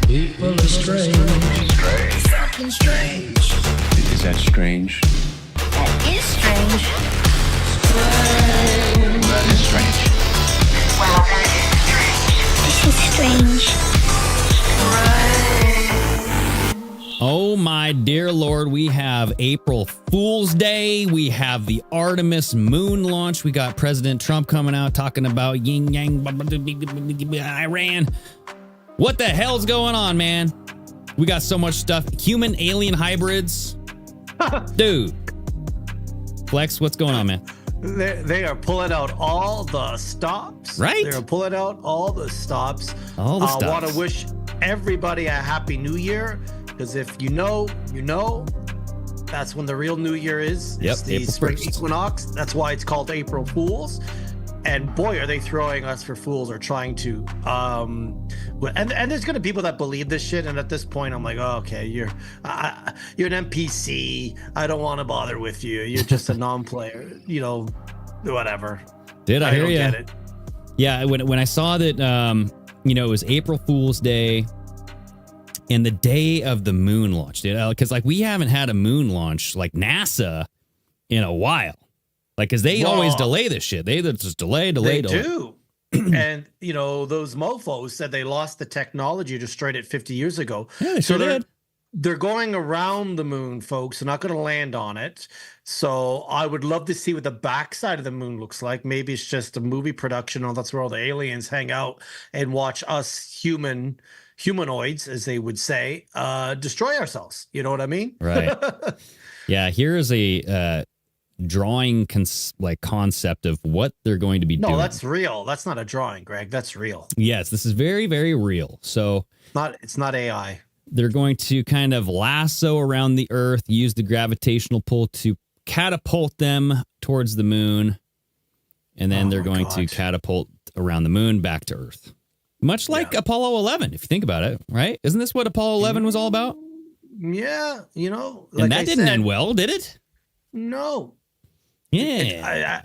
People are strange. Something strange. Is that strange? That is strange. That is strange. Wow, that is strange. This is strange. Oh my dear Lord, we have April Fool's Day. We have the Artemis moon launch. We got President Trump coming out talking about yin yang Iran. What the hell's going on, man? We got so much stuff. Human alien hybrids. Dude. Flex, what's going on, man? They are pulling out all the stops. Right. They're pulling out all the stops. All the stops. I want to wish everybody a happy new year, because if you know, that's when the real new year is. Yep, It's the April spring 1st. equinox. That's why it's called April Fools. And boy, are they throwing us for fools, or trying to. And there's gonna be people that believe this shit. And at this point, I'm like, oh, okay, you're an NPC. I don't want to bother with you. You're just a non-player. Whatever. Did I hear don't you? get it. Yeah, when I saw that, it was April Fool's Day and the day of the moon launch, dude. Because we haven't had a moon launch like NASA in a while. Because they always delay this shit. They just delay. They do. And, those mofos said they lost the technology destroyed it 50 years ago. Yeah, they sure did. They're going around the moon, folks. They're not going to land on it. So I would love to see what the backside of the moon looks like. Maybe it's just a movie production, or that's where all the aliens hang out and watch us humanoids, as they would say, destroy ourselves. You know what I mean? Right. Yeah, here is a drawing concept of what they're going to be doing. No, that's real. That's not a drawing, Greg. That's real. Yes, this is very, very real. So It's not AI. they're going to kind of lasso around the Earth, use the gravitational pull to catapult them towards the moon, and then they're going to catapult around the moon back to Earth. Much like Apollo 11, if you think about it, right? Isn't this what Apollo 11 was all about? Yeah, And that didn't end well, did it? No. Yeah.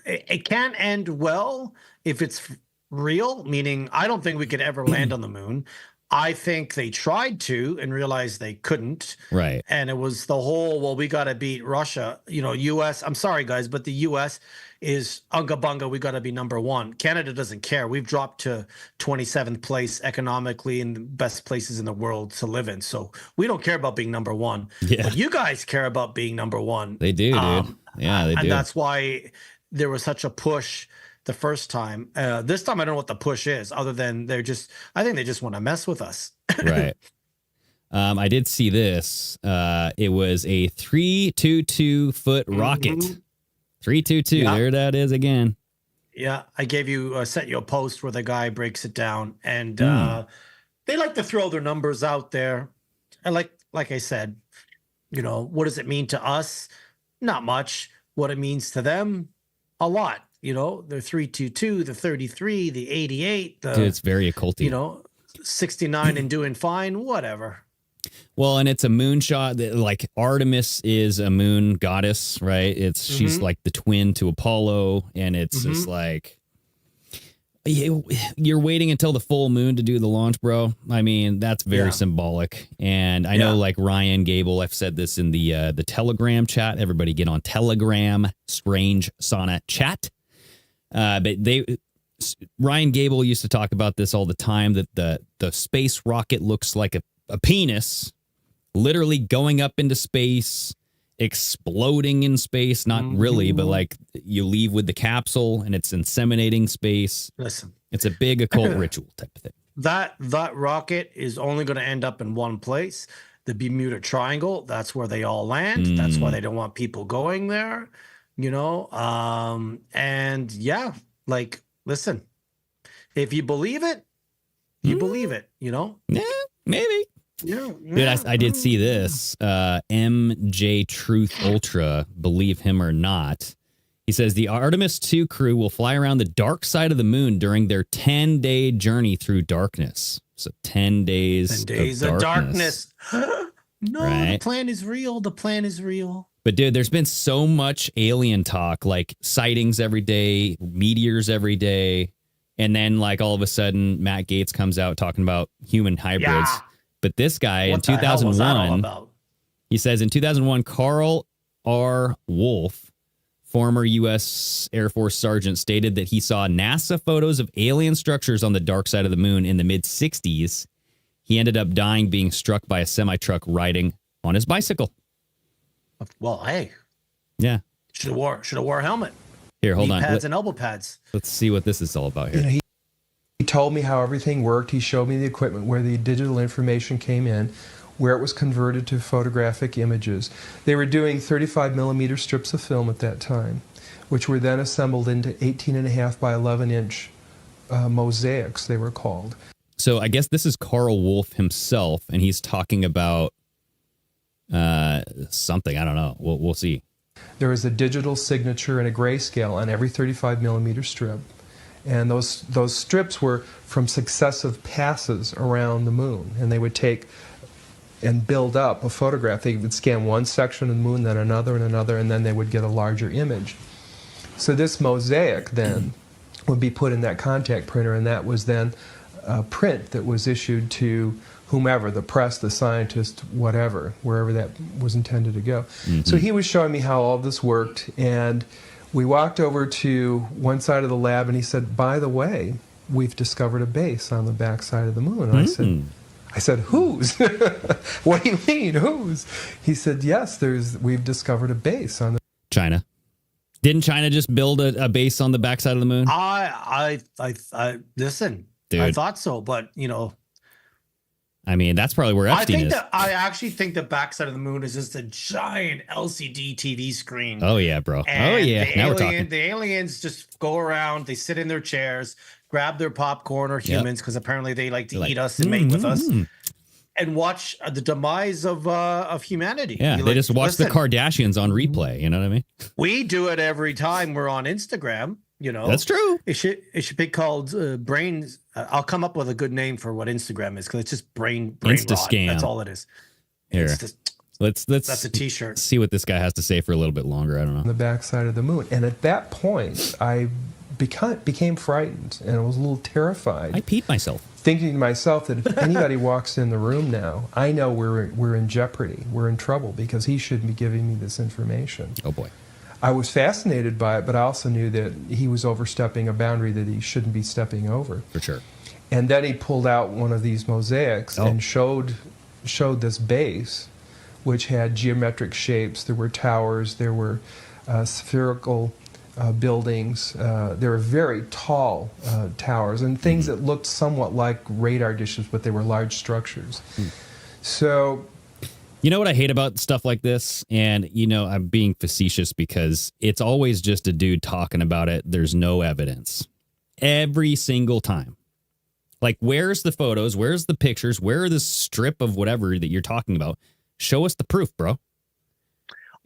It can't end well if it's real, meaning I don't think we could ever land on the moon. I think they tried to and realized they couldn't. Right. And it was the whole, we got to beat Russia. U.S. I'm sorry, guys, but the U.S. is unga bunga. We got to be number one. Canada doesn't care. We've dropped to 27th place economically in the best places in the world to live in. So we don't care about being number one. Yeah. But you guys care about being number one. They do, dude. Yeah, they do. And that's why there was such a push the first time. This time, I don't know what the push is, other than I think they just want to mess with us. Right. I did see this. It was a 322-foot rocket. 322. Yeah. There that is again. Yeah, I sent you a post where the guy breaks it down, and they like to throw their numbers out there. And like I said, what does it mean to us? Not much. What it means to them, a lot. The 322, the 33, the 88, Dude, it's very occulty. 69 and doing fine, whatever. Well, and it's a moonshot that Artemis is a moon goddess, right? She's like the twin to Apollo, and it's just you're waiting until the full moon to do the launch, bro. I mean, that's very symbolic. And I know Ryan Gable, I've said this in the Telegram chat. Everybody get on Telegram, Strange Sauna chat. But Ryan Gable used to talk about this all the time, that the space rocket looks like a penis literally going up into space, exploding in space. Not really, but you leave with the capsule and it's inseminating space. Listen, it's a big occult ritual type of thing. That rocket is only going to end up in one place, the Bermuda Triangle. That's where they all land. That's why they don't want people going there, and listen, if you believe it, you believe it, Yeah, maybe. Yeah. Dude, I did see this. MJ Truth Ultra, believe him or not. He says the Artemis 2 crew will fly around the dark side of the moon during their 10-day journey through darkness. So 10 days, 10 days of darkness. No, right? The plan is real. The plan is real. But dude, there's been so much alien talk, sightings every day, meteors every day. And then all of a sudden, Matt Gaetz comes out talking about human hybrids. But this guy What in the hell was that all 2001, about? he says in 2001, Carl R. Wolf, former U.S. Air Force sergeant, stated that he saw NASA photos of alien structures on the dark side of the moon in the mid-60s. He ended up dying being struck by a semi-truck riding on his bicycle. Well, hey, Yeah. should have wore a helmet. Here, hold Knee on. pads and elbow pads. Let's see what this is all about here. You know, he told me how everything worked. He showed me the equipment where the digital information came in, where it was converted to photographic images. They were doing 35 millimeter strips of film at that time, which were then assembled into 18.5 by 11 inch mosaics, they were called. So I guess this is Carl Wolf himself, and he's talking about something. I don't know. We'll see. There was a digital signature and a grayscale on every 35 millimeter strip. And those strips were from successive passes around the moon. And they would take and build up a photograph. They would scan one section of the moon, then another and another, and then they would get a larger image. So this mosaic then would be put in that contact printer, and that was then a print that was issued to whomever, the press, the scientist, whatever, wherever that was intended to go. Mm-hmm. So he was showing me how all of this worked, and we walked over to one side of the lab, and he said, by the way, we've discovered a base on the back side of the moon. And I said, whose? What do you mean, whose? He said, yes, we've discovered a base on the... China. Didn't China just build a base on the backside of the moon? I listen, Dude. I thought so, but you know, I mean, that's probably where Epstein is. I actually think the backside of the moon is just a giant LCD TV screen. Oh yeah, bro. And oh yeah. Now we're talking. The aliens just go around, they sit in their chairs, grab their popcorn, or humans, because apparently they like to eat us and mate with us, and watch the demise of humanity. Yeah, they just watch the Kardashians on replay. You know what I mean? We do it every time we're on Instagram. You know, that's true. It should be called brains. I'll come up with a good name for what Instagram is, because it's just brain Insta rot. scam. That's all it is. Here, let's that's a T-shirt. See what this guy has to say for a little bit longer. I don't know. On the backside of the moon, and at that point, I became frightened, and I was a little terrified. I peed myself, thinking to myself that if anybody walks in the room now, I know we're in jeopardy. We're in trouble, because he shouldn't be giving me this information. Oh boy. I was fascinated by it, but I also knew that he was overstepping a boundary that he shouldn't be stepping over. For sure. And then he pulled out one of these mosaics and showed this base, which had geometric shapes. There were towers, there were spherical buildings. There were very tall towers and things that looked somewhat like radar dishes, but they were large structures. So... You know what I hate about stuff like this? And, you know, I'm being facetious because it's always just a dude talking about it. There's no evidence. Every single time. Like, where's the photos? Where's the pictures? Where are the strip of whatever that you're talking about? Show us the proof, bro.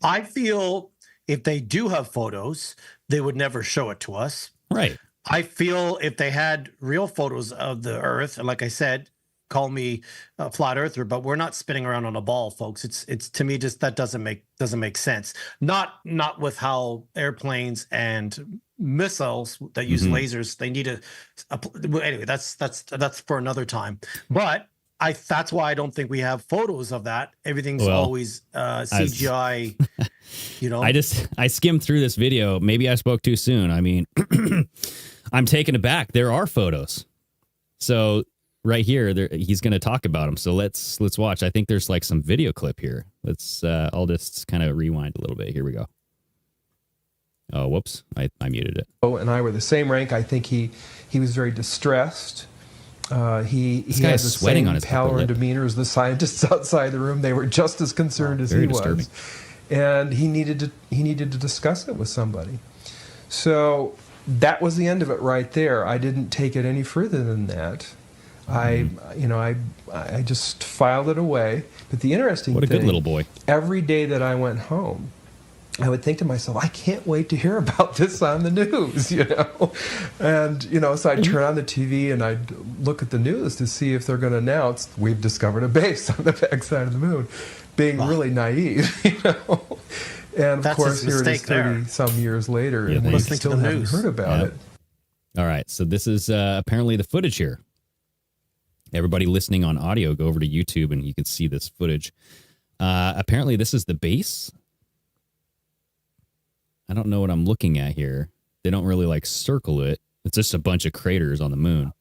I feel if they do have photos, they would never show it to us. Right. I feel if they had real photos of the Earth, and like I said, call me a flat earther, but we're not spinning around on a ball, folks. It's to me, just that doesn't make sense. Not with how airplanes and missiles that use lasers, they need anyway, that's for another time. But that's why I don't think we have photos of that. Everything's always CGI. You know, I skimmed through this video. Maybe I spoke too soon. I mean, I'm taken aback. There are photos. So right here, he's going to talk about them. So let's watch. I think there's like some video clip here. I'll just kind of rewind a little bit. Here we go. Oh, whoops. I muted it. Oh, and I were the same rank. I think he was very distressed. He had the sweating same on his pallor and demeanor as the scientists outside the room. They were just as concerned as he was. And he needed to discuss it with somebody. So that was the end of it right there. I didn't take it any further than that. I just filed it away. But the interesting thing, what a good little boy. Every day that I went home, I would think to myself, I can't wait to hear about this on the news, you know? And, you know, so I'd turn on the TV and I'd look at the news to see if they're going to announce, we've discovered a base on the backside of the moon, being really naive, you know? And of course, here it is 30-some years later, and we still haven't heard about it. All right, so this is apparently the footage here. Everybody listening on audio, go over to YouTube and you can see this footage. Apparently, this is the base. I don't know what I'm looking at here. They don't really like circle it. It's just a bunch of craters on the moon.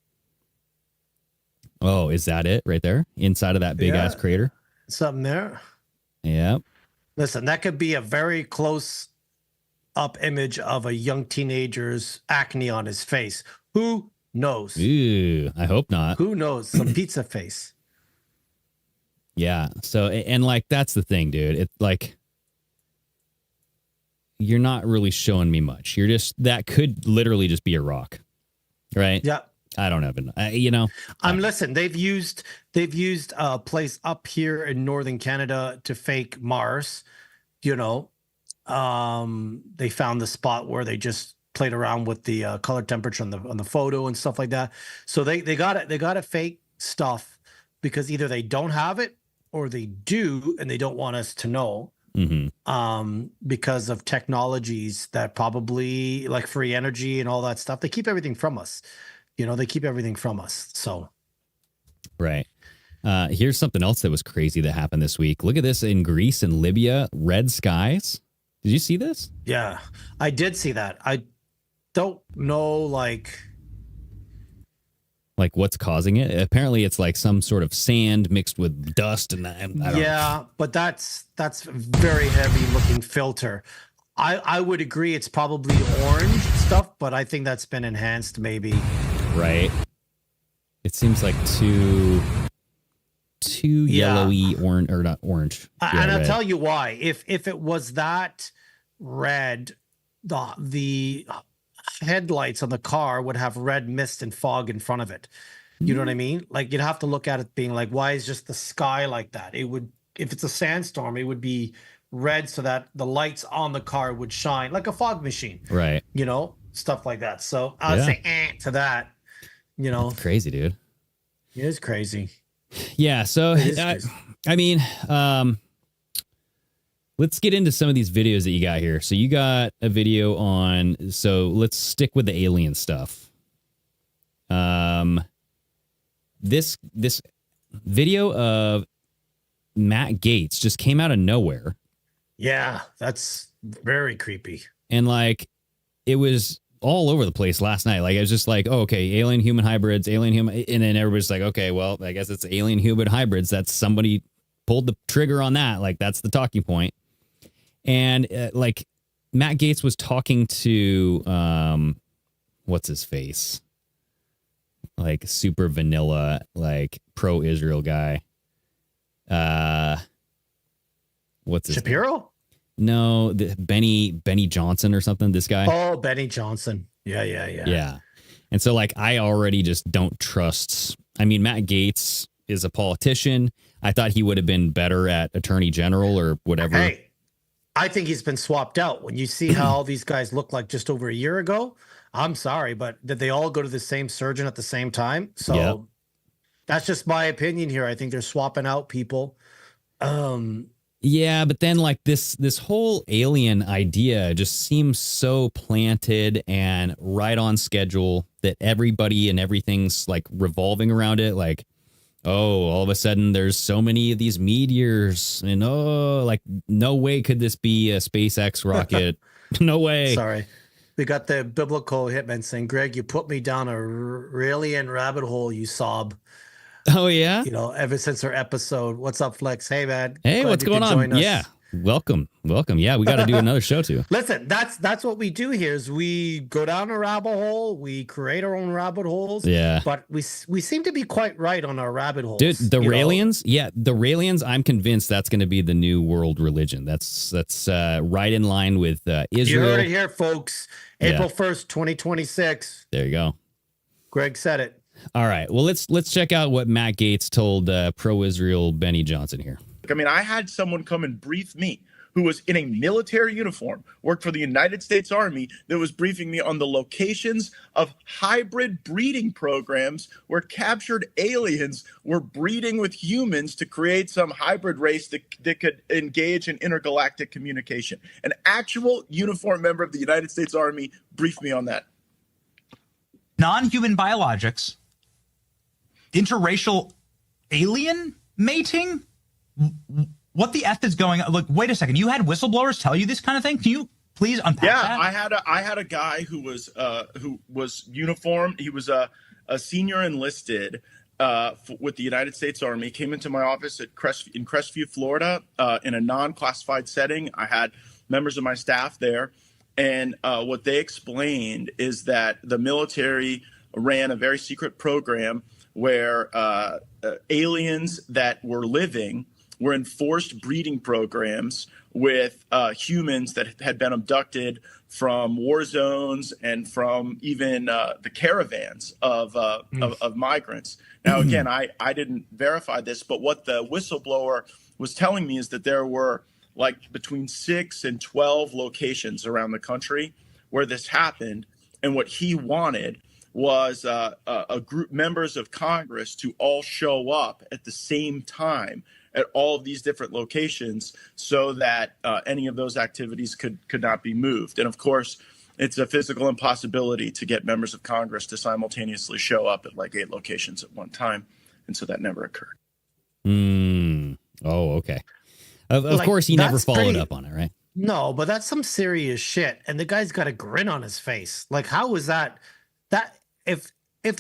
Oh, is that it right there? Inside of that big ass crater? Something there. Yep. Listen, that could be a very close up image of a young teenager's acne on his face. Who knows? Ew, I hope not. Who knows? Some pizza face. Yeah. So, and like, that's the thing, dude. It's like, you're not really showing me much. You're just, that could literally just be a rock, right? Yeah. I don't have an, Listen, they've used a place up here in northern Canada to fake Mars. They found the spot where they just played around with the color temperature on the photo and stuff like that. So they got it. They got to fake stuff because either they don't have it or they do and they don't want us to know. Mm-hmm. Because of technologies that probably like free energy and all that stuff. They keep everything from us. They keep everything from us. So, right. Here's something else that was crazy that happened this week. Look at this in Greece and Libya, red skies. Did you see this? Yeah, I did see that. I don't know, like what's causing it. Apparently, it's like some sort of sand mixed with dust, and I don't know. But that's very heavy looking filter. I would agree it's probably orange stuff, but I think that's been enhanced maybe. Right. It seems like too yellowy orange, or not orange. And I'll tell you why. If it was that red, the headlights on the car would have red mist and fog in front of it. You know what I mean? Like, you'd have to look at it being like, why is just the sky like that? It would, if it's a sandstorm, it would be red so that the lights on the car would shine like a fog machine. Right. Stuff like that. So I'd say to that, Crazy, dude. It is crazy. Yeah. So, let's get into some of these videos that you got here. So you got a video on, so let's stick with the alien stuff. This video of Matt Gaetz just came out of nowhere. Yeah, that's very creepy. And like, it was all over the place last night. Like, it was just like, oh, okay, alien human hybrids, alien human. And then everybody's like, okay, well, I guess it's alien human hybrids. That's somebody pulled the trigger on that. Like, that's the talking point. And like, Matt Gaetz was talking to, what's his face? Like, super vanilla, like pro-Israel guy. What's his Shapiro? name? No, Benny Johnson or something. This guy. Oh, Benny Johnson. Yeah. And so, like, I already just don't trust. I mean, Matt Gaetz is a politician. I thought he would have been better at attorney general or whatever. Hey, I think he's been swapped out. When you see how all these guys look like just over a year ago, I'm sorry, but did they all go to the same surgeon at the same time? So that's just my opinion here. I think they're swapping out people. Yeah, but then like this whole alien idea just seems so planted and right on schedule that everybody and everything's like revolving around it. Like, oh, all of a sudden there's so many of these meteors and like no way could this be a SpaceX rocket. No way. Sorry. We got the biblical hitman saying, Greg, you put me down a alien rabbit hole, you sob. Oh, yeah? Ever since our episode. What's up, Flex? Hey, man. Hey, Glad what's you going could on? join us. Yeah. Welcome. Yeah, we got to do another show, too. Listen, that's what we do here is we go down a rabbit hole. We create our own rabbit holes. Yeah. But we seem to be quite right on our rabbit holes. Dude, the Raelians? Yeah, the Raelians, I'm convinced that's going to be the new world religion. That's right in line with Israel. You heard it here, folks. April 1st, 2026. There you go. Greg said it. All right. Well, let's check out what Matt Gaetz told pro-Israel Benny Johnson here. I mean, I had someone come and brief me who was in a military uniform, worked for the United States Army, that was briefing me on the locations of hybrid breeding programs where captured aliens were breeding with humans to create some hybrid race that could engage in intergalactic communication. An actual uniformed member of the United States Army briefed me on that. Non-human biologics interracial alien mating? What the F is going on? Look, wait a second. You had whistleblowers tell you this kind of thing? Can you please unpack that? Yeah, I had a guy who was uniformed. He was a senior enlisted with the United States Army. Came into my office in Crestview, Florida, in a non-classified setting. I had members of my staff there, and what they explained is that the military ran a very secret program where aliens that were living were in forced breeding programs with humans that had been abducted from war zones and from even the caravans of migrants. Now, again, I didn't verify this, but what the whistleblower was telling me is that there were like between 6 and 12 locations around the country where this happened. And what he wanted was a group, members of Congress, to all show up at the same time at all of these different locations so that any of those activities could not be moved. And of course, it's a physical impossibility to get members of Congress to simultaneously show up at like 8 locations at one time. And so that never occurred. Oh, okay. Of course, he never followed up on it, right? No, but that's some serious shit. And the guy's got a grin on his face. Like, how is that? That if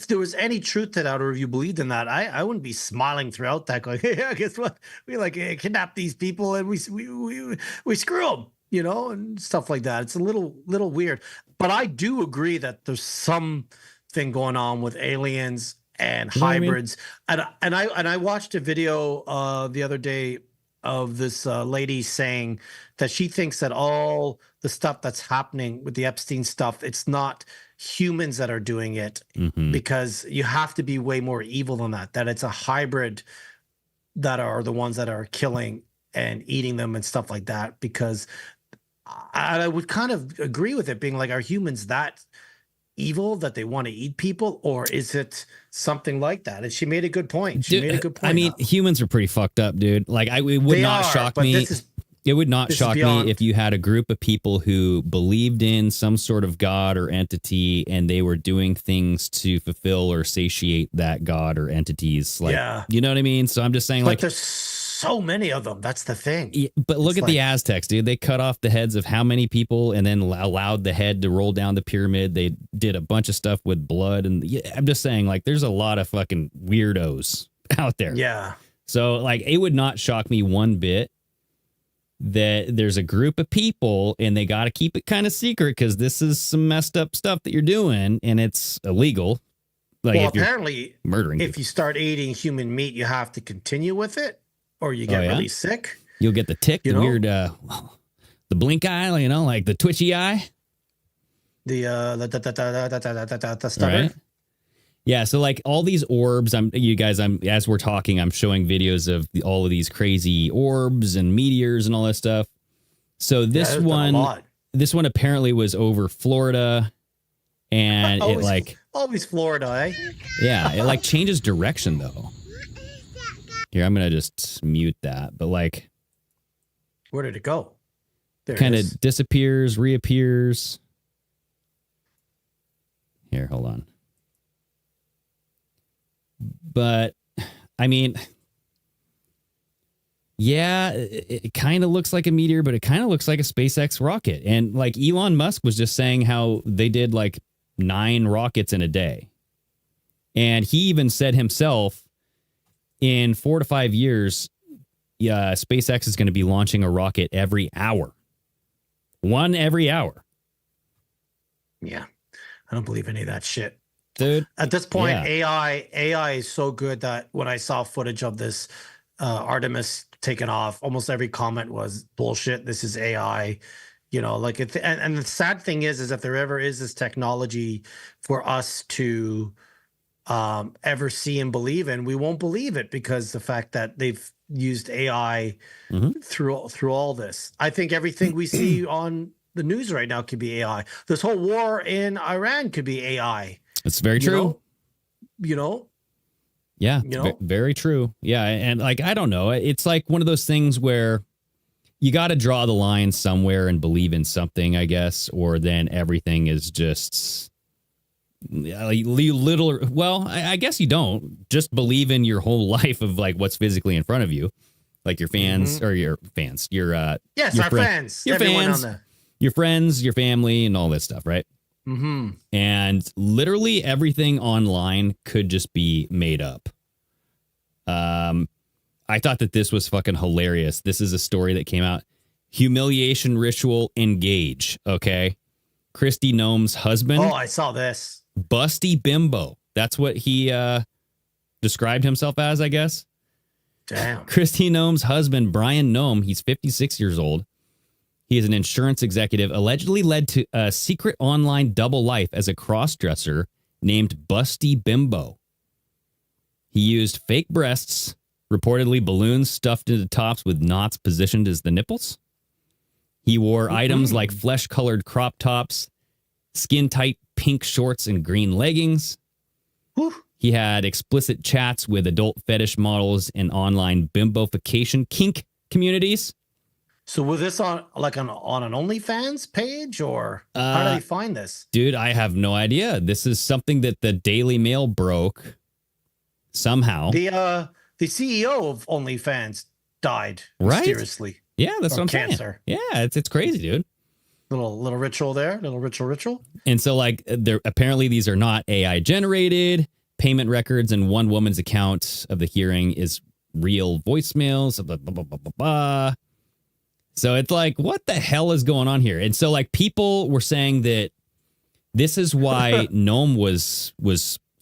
there was any truth to that, or if you believed in that, I wouldn't be smiling throughout that, going, "Yeah, guess what? We kidnap these people and we screw them," and stuff like that. It's a little weird, but I do agree that there's something going on with aliens and hybrids. I mean? And I watched a video the other day of this lady saying that she thinks that all the stuff that's happening with the Epstein stuff, it's not humans that are doing it, because you have to be way more evil than that it's a hybrid that are the ones that are killing and eating them and stuff like that. Because I would kind of agree with it being like, are humans that evil that they want to eat people, or is it something like that? And she made a good point. I mean, humans are pretty fucked up, dude. Like, it would not shock me. It would not shock me if you had a group of people who believed in some sort of god or entity, and they were doing things to fulfill or satiate that god or entities. Like, you know what I mean? So I'm just saying, but like, there's so many of them. That's the thing. But look at the Aztecs, dude. They cut off the heads of how many people and then allowed the head to roll down the pyramid. They did a bunch of stuff with blood. And I'm just saying, like, there's a lot of fucking weirdos out there. Yeah. So, like, it would not shock me one bit that there's a group of people and they got to keep it kind of secret because this is some messed up stuff that you're doing and it's illegal. Like, well, apparently, murdering if people. you start eating human meat, you have to continue with it, or you get really sick. You'll get the tick, the weird, the blink eye, like the twitchy eye. The stutter. Right? Yeah, so like all these orbs, as we're talking, I'm showing videos of all of these crazy orbs and meteors and all that stuff. So this one apparently was over Florida, and always Florida, eh? Yeah, it like changes direction though. Here, I'm gonna just mute that, but like, where did it go? Kind of disappears, reappears. Here, hold on. But, I mean, yeah, it kind of looks like a meteor, but it kind of looks like a SpaceX rocket. And like Elon Musk was just saying how they did like 9 rockets in a day. And he even said himself, in 4 to 5 years, SpaceX is going to be launching a rocket every hour. One every hour. Yeah, I don't believe any of that shit. Dude, at this point, AI is so good that when I saw footage of this Artemis taking off, almost every comment was bullshit. This is AI, like it. And the sad thing is if there ever is this technology for us to ever see and believe in, we won't believe it because the fact that they've used AI through all this. I think everything we see on the news right now could be AI. This whole war in Iran could be AI. It's very true. Yeah, very true. Yeah, and like, I don't know. It's like one of those things where you got to draw the line somewhere and believe in something, I guess, or then everything is just I guess you don't just believe in your whole life of like what's physically in front of you, like your fans or your fans, your yes, your our fans, your everyone fans, on there. your friends, your family, and all that stuff, right? Mm-hmm. And literally everything online could just be made up. I thought that this was fucking hilarious. This is a story that came out. Humiliation ritual engage. Okay. Christy Gnome's husband. Oh, I saw this. Busty Bimbo. That's what he described himself as, I guess. Damn. Christy Gnome's husband, Brian Gnome, he's 56 years old. He is an insurance executive, allegedly led to a secret online double life as a cross-dresser named Busty Bimbo. He used fake breasts, reportedly balloons stuffed into tops with knots positioned as the nipples. He wore items like flesh-colored crop tops, skin-tight pink shorts, and green leggings. Whew. He had explicit chats with adult fetish models and online bimbofication kink communities. So was this on an OnlyFans page, or how did they find this? Dude, I have no idea. This is something that the Daily Mail broke somehow. The CEO of OnlyFans died mysteriously. Yeah, that's what I'm cancer. saying. Yeah, it's crazy, dude. Little ritual there, little ritual. And so, like, apparently these are not AI generated payment records, and one woman's account of the hearing is real voicemails. Blah, blah, blah, blah, blah, blah. So it's like, what the hell is going on here? And so, like, people were saying that this is why Gnome was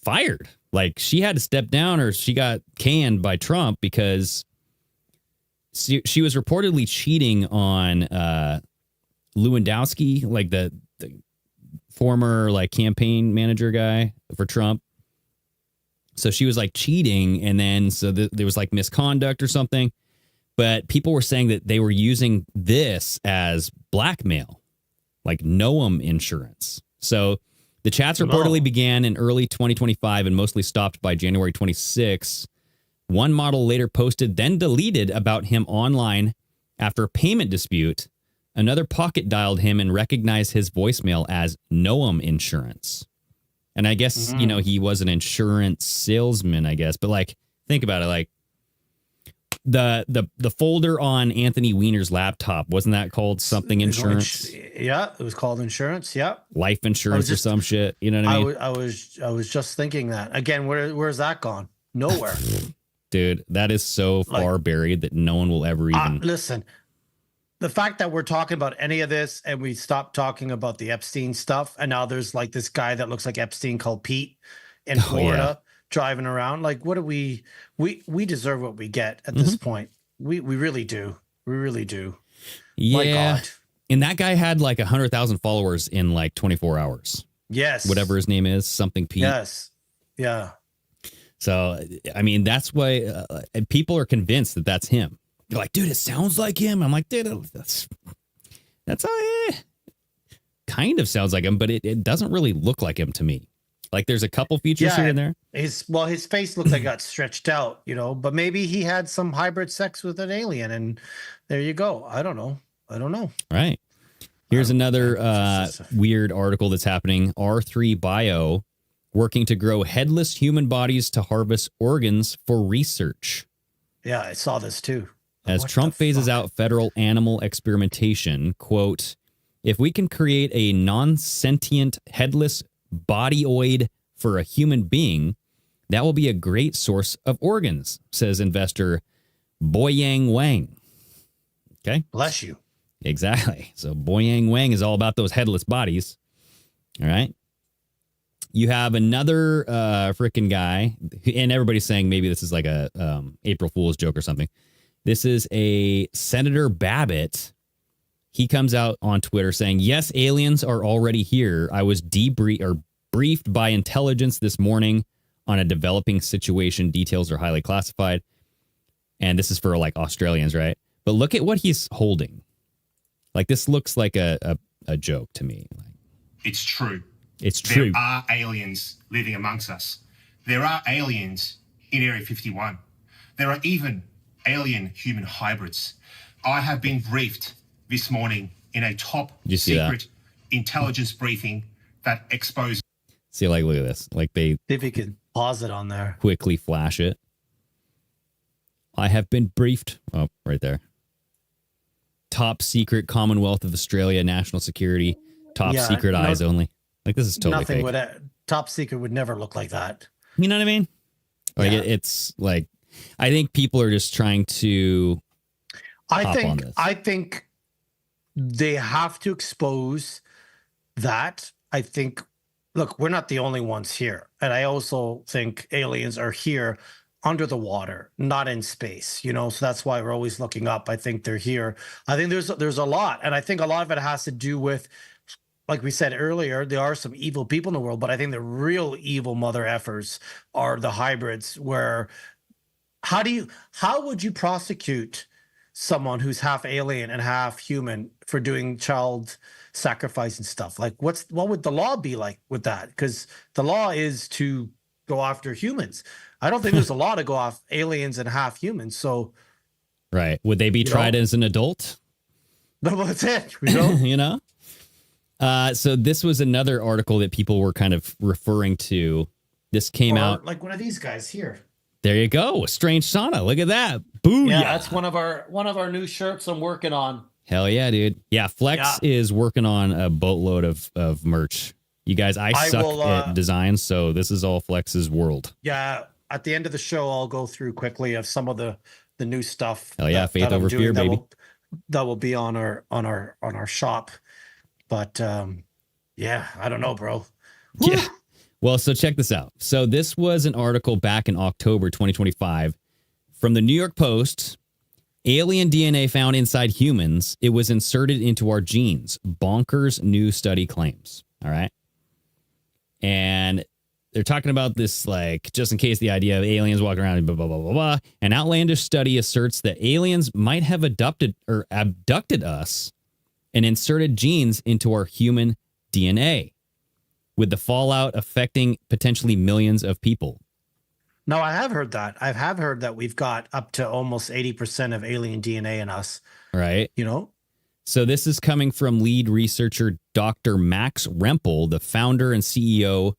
fired. Like, she had to step down, or she got canned by Trump because she was reportedly cheating on Lewandowski, like the former like campaign manager guy for Trump. So she was like cheating, and then there was like misconduct or something. But people were saying that they were using this as blackmail, like Noam insurance. So the chats reportedly began in early 2025 and mostly stopped by January 26. One model later posted, then deleted about him online after a payment dispute. Another pocket dialed him and recognized his voicemail as Noam Insurance. And I guess, he was an insurance salesman, I guess. But like, think about it. Like the folder on Anthony Weiner's laptop, wasn't that called something insurance? Yeah, it was called insurance. Yeah. Life insurance or some shit. You know what I mean? I was just thinking that. Again, where's that gone? Nowhere. Dude, that is so far buried that no one will ever even listen. The fact that we're talking about any of this and we stopped talking about the Epstein stuff, and now there's like this guy that looks like Epstein called Pete in Florida driving around. Like, what do we deserve what we get at this point. We really do. We really do. Yeah. My God. And that guy had like 100,000 followers in like 24 hours. Yes. Whatever his name is, something Pete. Yes. Yeah. So, I mean, that's why people are convinced that that's him. They're like, dude, it sounds like him. I'm like, dude, that's kind of sounds like him, but it doesn't really look like him to me. Like, there's a couple features here and there. His face looked like it got stretched out, but maybe he had some hybrid sex with an alien, and there you go. I don't know. Right. Here's another weird article that's happening. R3 Bio working to grow headless human bodies to harvest organs for research. Yeah, I saw this too. As Trump phases out federal animal experimentation, quote, if we can create a non-sentient headless bodyoid for a human being, that will be a great source of organs, says investor Boyang Wang. Okay. Bless you. Exactly. So Boyang Wang is all about those headless bodies. All right. You have another freaking guy, and everybody's saying maybe this is like a April Fool's joke or something. This is a Senator Babet. He comes out on Twitter saying, yes, aliens are already here. I was briefed by intelligence this morning on a developing situation. Details are highly classified. And this is for like Australians, right? But look at what he's holding. Like, this looks like a joke to me. It's true. It's true. There are aliens living amongst us. There are aliens in Area 51. There are even alien human hybrids. I have been briefed this morning in a top secret intelligence briefing that exposed. See, like, look at this. Like, they See if you can pause it on there. quickly flash it. I have been briefed. Oh, right there. Top secret Commonwealth of Australia national security. Top Yeah, secret eyes only. Like, this is totally Nothing fake. top secret would never look like that. You know what I mean? Like, Yeah. it's like, I think people are just trying to hop on this. I think they have to expose that. I think, look, we're not the only ones here. And I also think aliens are here under the water, not in space, you know, so that's why we're always looking up. I think they're here. I think there's a lot. And I think a lot of it has to do with, like we said earlier, there are some evil people in the world, but I think the real evil mother effers are the hybrids, where how would you prosecute someone who's half alien and half human for doing child sacrifice and stuff? Like, what would the law be like with that? Because the law is to go after humans. I don't think there's a law to go off aliens and half humans. So, Right. Would they be tried as an adult? no, that's it. You know? You know? So this was another article that people were kind of referring to. This came out. Like one of these guys here. There you go. Strange Sauna. Look at that. Booyah. Yeah, that's one of our new shirts I'm working on. Hell yeah, dude. Yeah, Flex is working on a boatload of merch. You guys, I suck at design, so this is all Flex's world. Yeah, at the end of the show, I'll go through quickly of some of the new stuff. Hell yeah, faith over fear, baby. That will be on our shop. But yeah, I don't know, bro. Woo! Yeah. Well, so check this out. So this was an article back in October 2025 from the New York Post. Alien DNA found inside humans. It was inserted into our genes. Bonkers new study claims. All right. And they're talking about this, like, just in case the idea of aliens walking around and blah, blah, blah, blah, blah. An outlandish study asserts that aliens might have abducted us and inserted genes into our human DNA, with the fallout affecting potentially millions of people. No, I have heard that. I have heard that we've got up to almost 80% of alien DNA in us. Right. You know? So this is coming from lead researcher Dr. Max Rempel, the founder and CEO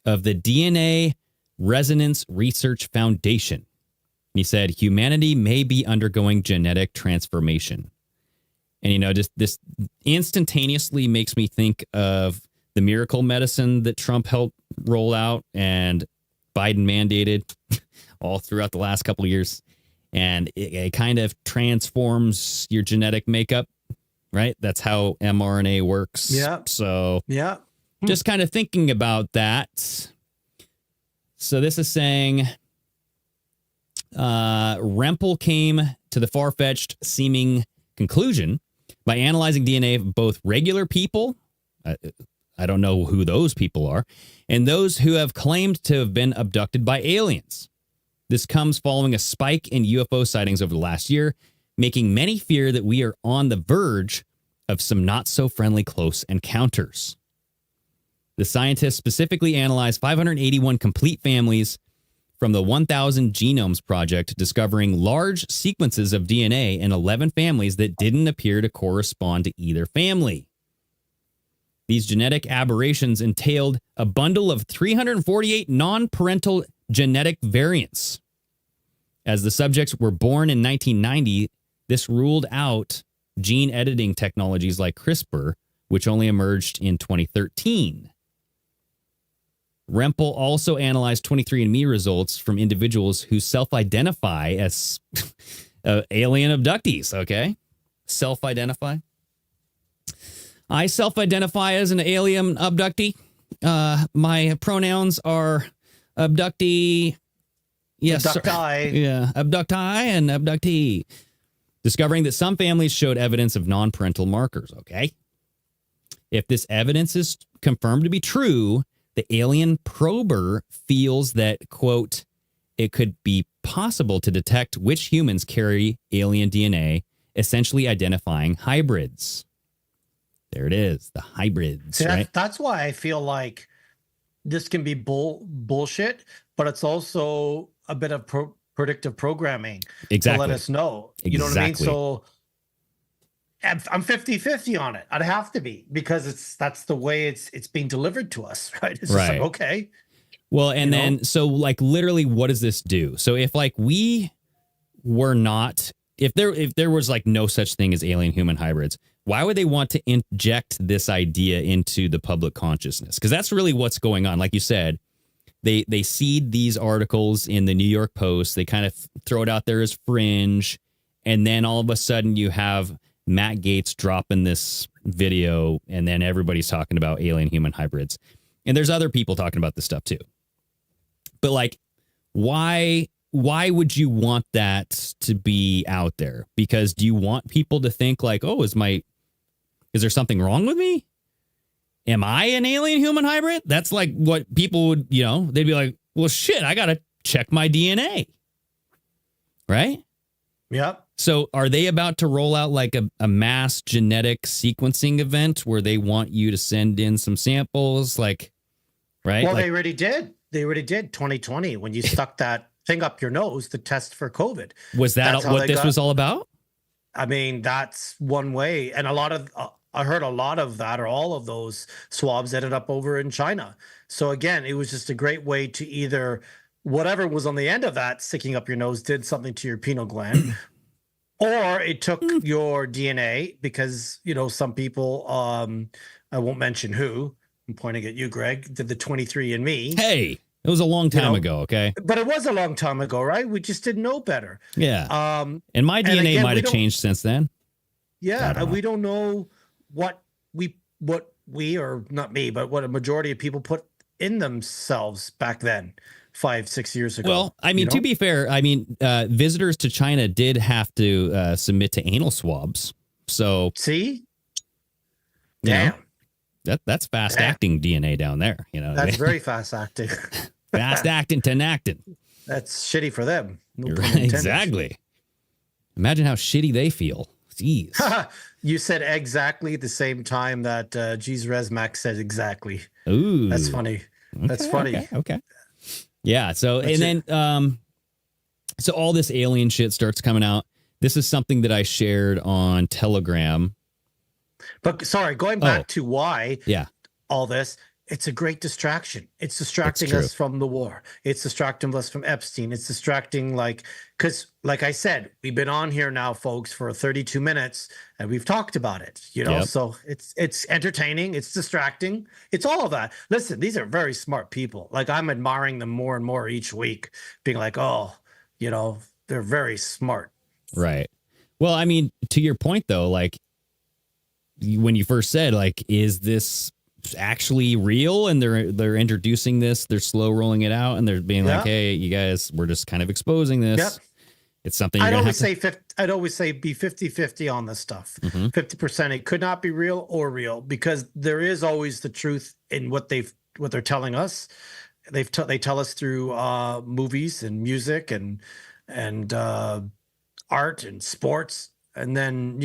of the DNA Resonance Research Foundation. He said, humanity may be undergoing genetic transformation. And, you know, just this instantaneously makes me think of the miracle medicine that Trump helped roll out and Biden mandated all throughout the last couple of years. And it kind of transforms your genetic makeup, right? That's how mRNA works. Yeah. So yeah, just kind of thinking about that. So this is saying Rempel came to the far-fetched seeming conclusion by analyzing DNA of both regular people, I don't know who those people are, and those who have claimed to have been abducted by aliens. This comes following a spike in UFO sightings over the last year, making many fear that we are on the verge of some not-so-friendly close encounters. The scientists specifically analyzed 581 complete families from the 1000 Genomes Project, discovering large sequences of DNA in 11 families that didn't appear to correspond to either family. These genetic aberrations entailed a bundle of 348 non-parental genetic variants. As the subjects were born in 1990, this ruled out gene editing technologies like CRISPR, which only emerged in 2013. Rempel also analyzed 23andMe results from individuals who self-identify as alien abductees, okay? Self-identify. I self-identify as an alien abductee. My pronouns are abductee. Yes, abductee. Yeah, abductee and abductee. Discovering that some families showed evidence of non-parental markers, okay? If this evidence is confirmed to be true, the alien prober feels that, quote, it could be possible to detect which humans carry alien DNA, essentially identifying hybrids. There it is, the hybrids. See, right? That's why I feel like this can be bullshit, but it's also a bit of predictive programming Exactly. to let us know. You know what I mean? So I'm 50-50 on it. I'd have to be, because that's the way it's being delivered to us, right? It's just like, okay. Well, and then so like literally, what does this do? So if like we were not, if there was like no such thing as alien human hybrids, why would they want to inject this idea into the public consciousness? Because that's really what's going on. Like you said, they seed these articles in the New York Post. They kind of throw it out there as fringe. And then all of a sudden you have Matt Gaetz dropping this video, and then everybody's talking about alien human hybrids. And there's other people talking about this stuff too. But like, why would you want that to be out there? Because do you want people to think like, oh, is there something wrong with me? Am I an alien human hybrid? That's like what people would, they'd be like, well, shit, I got to check my DNA. Right? Yep. So are they about to roll out like a mass genetic sequencing event where they want you to send in some samples? Like, right? Well, they already did. They already did 2020 when you stuck that thing up your nose to test for COVID. Was that what this was all about? I mean, that's one way. And I heard a lot of that, or all of those swabs ended up over in China. So again, it was just a great way to either whatever was on the end of that sticking up your nose did something to your pineal gland, or it took your DNA, because, some people, I won't mention who, I'm pointing at you, Greg, did the 23andMe. Hey, it was a long time ago, okay? But it was a long time ago, right? We just didn't know better. Yeah. And my DNA might have changed since then. Yeah, and we don't know what we, or not me, but what a majority of people put in themselves back then, 5-6 years ago. Well, I mean, to be fair, visitors to China did have to submit to anal swabs. So see, damn. That's fast acting DNA down there. That's very fast acting. Fast acting to acting. That's shitty for them. No pun Right, intended. exactly. Imagine how shitty they feel. Jeez. You said exactly at the same time that G's Resmac said exactly. Ooh, that's funny. That's funny. Okay. Yeah. So so all this alien shit starts coming out. This is something that I shared on Telegram. But sorry, going back to why all this, it's a great distraction. It's distracting us from the war. It's distracting us from Epstein. It's distracting, because like I said, we've been on here now, folks, for 32 minutes, and we've talked about it, so it's entertaining. It's distracting. It's all of that. Listen, these are very smart people. Like, I'm admiring them more and more each week, being like, oh, they're very smart. Right. Well, I mean, to your point, though, like, when you first said, like, is this actually real? And they're introducing this, they're slow rolling it out, and they're being like, hey, you guys, we're just kind of exposing this. Yep. It's something I'd always say be 50-50 on this stuff. 50%. It could not be real or real, because there is always the truth in what they're telling us. They tell us through movies and music and art and sports. And then,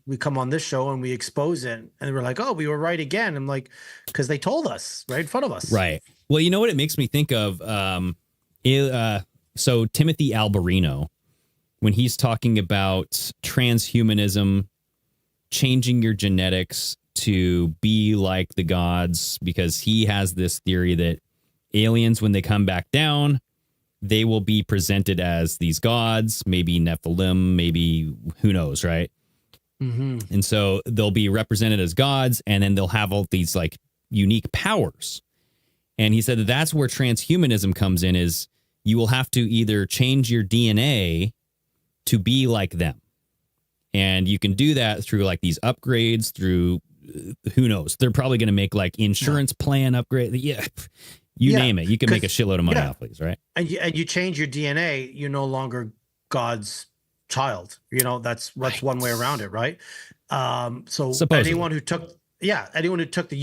we come on this show and we expose it, and we're like, oh, we were right again. I'm like, because they told us right in front of us. Right. Well, you know what it makes me think of? So Timothy Alberino, when he's talking about transhumanism, changing your genetics to be like the gods, because he has this theory that aliens, when they come back down, they will be presented as these gods, maybe Nephilim, maybe who knows, right? Mm-hmm. And so they'll be represented as gods, and then they'll have all these like unique powers. And he said that that's where transhumanism comes in, is you will have to either change your DNA to be like them. And you can do that through like these upgrades, through who knows? They're probably going to make like insurance plan upgrade. Yeah. You name it. You can make a shitload of money off these, right? And you change your DNA, you're no longer God's child. That's one way around it, right? So supposedly. anyone who took the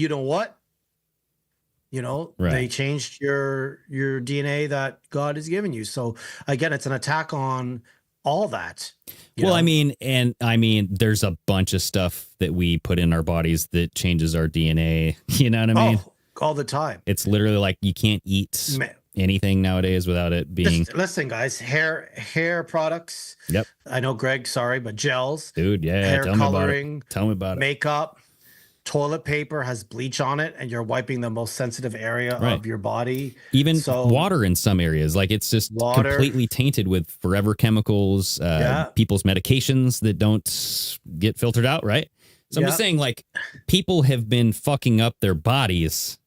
they changed your DNA that God has given you. So again, it's an attack on all that. I mean, there's a bunch of stuff that we put in our bodies that changes our DNA. You know what I mean? All the time. It's literally like you can't eat anything nowadays without it being. Just listen, guys. Hair products. Yep. I know, Greg. Sorry, but gels. Dude, yeah. Hair Tell coloring. me about it. Tell me about it. Makeup. Toilet paper has bleach on it, and you're wiping the most sensitive area of your body. Even water in some areas, like it's just completely tainted with forever chemicals, people's medications that don't get filtered out, right? So I'm just saying, like, people have been fucking up their bodies.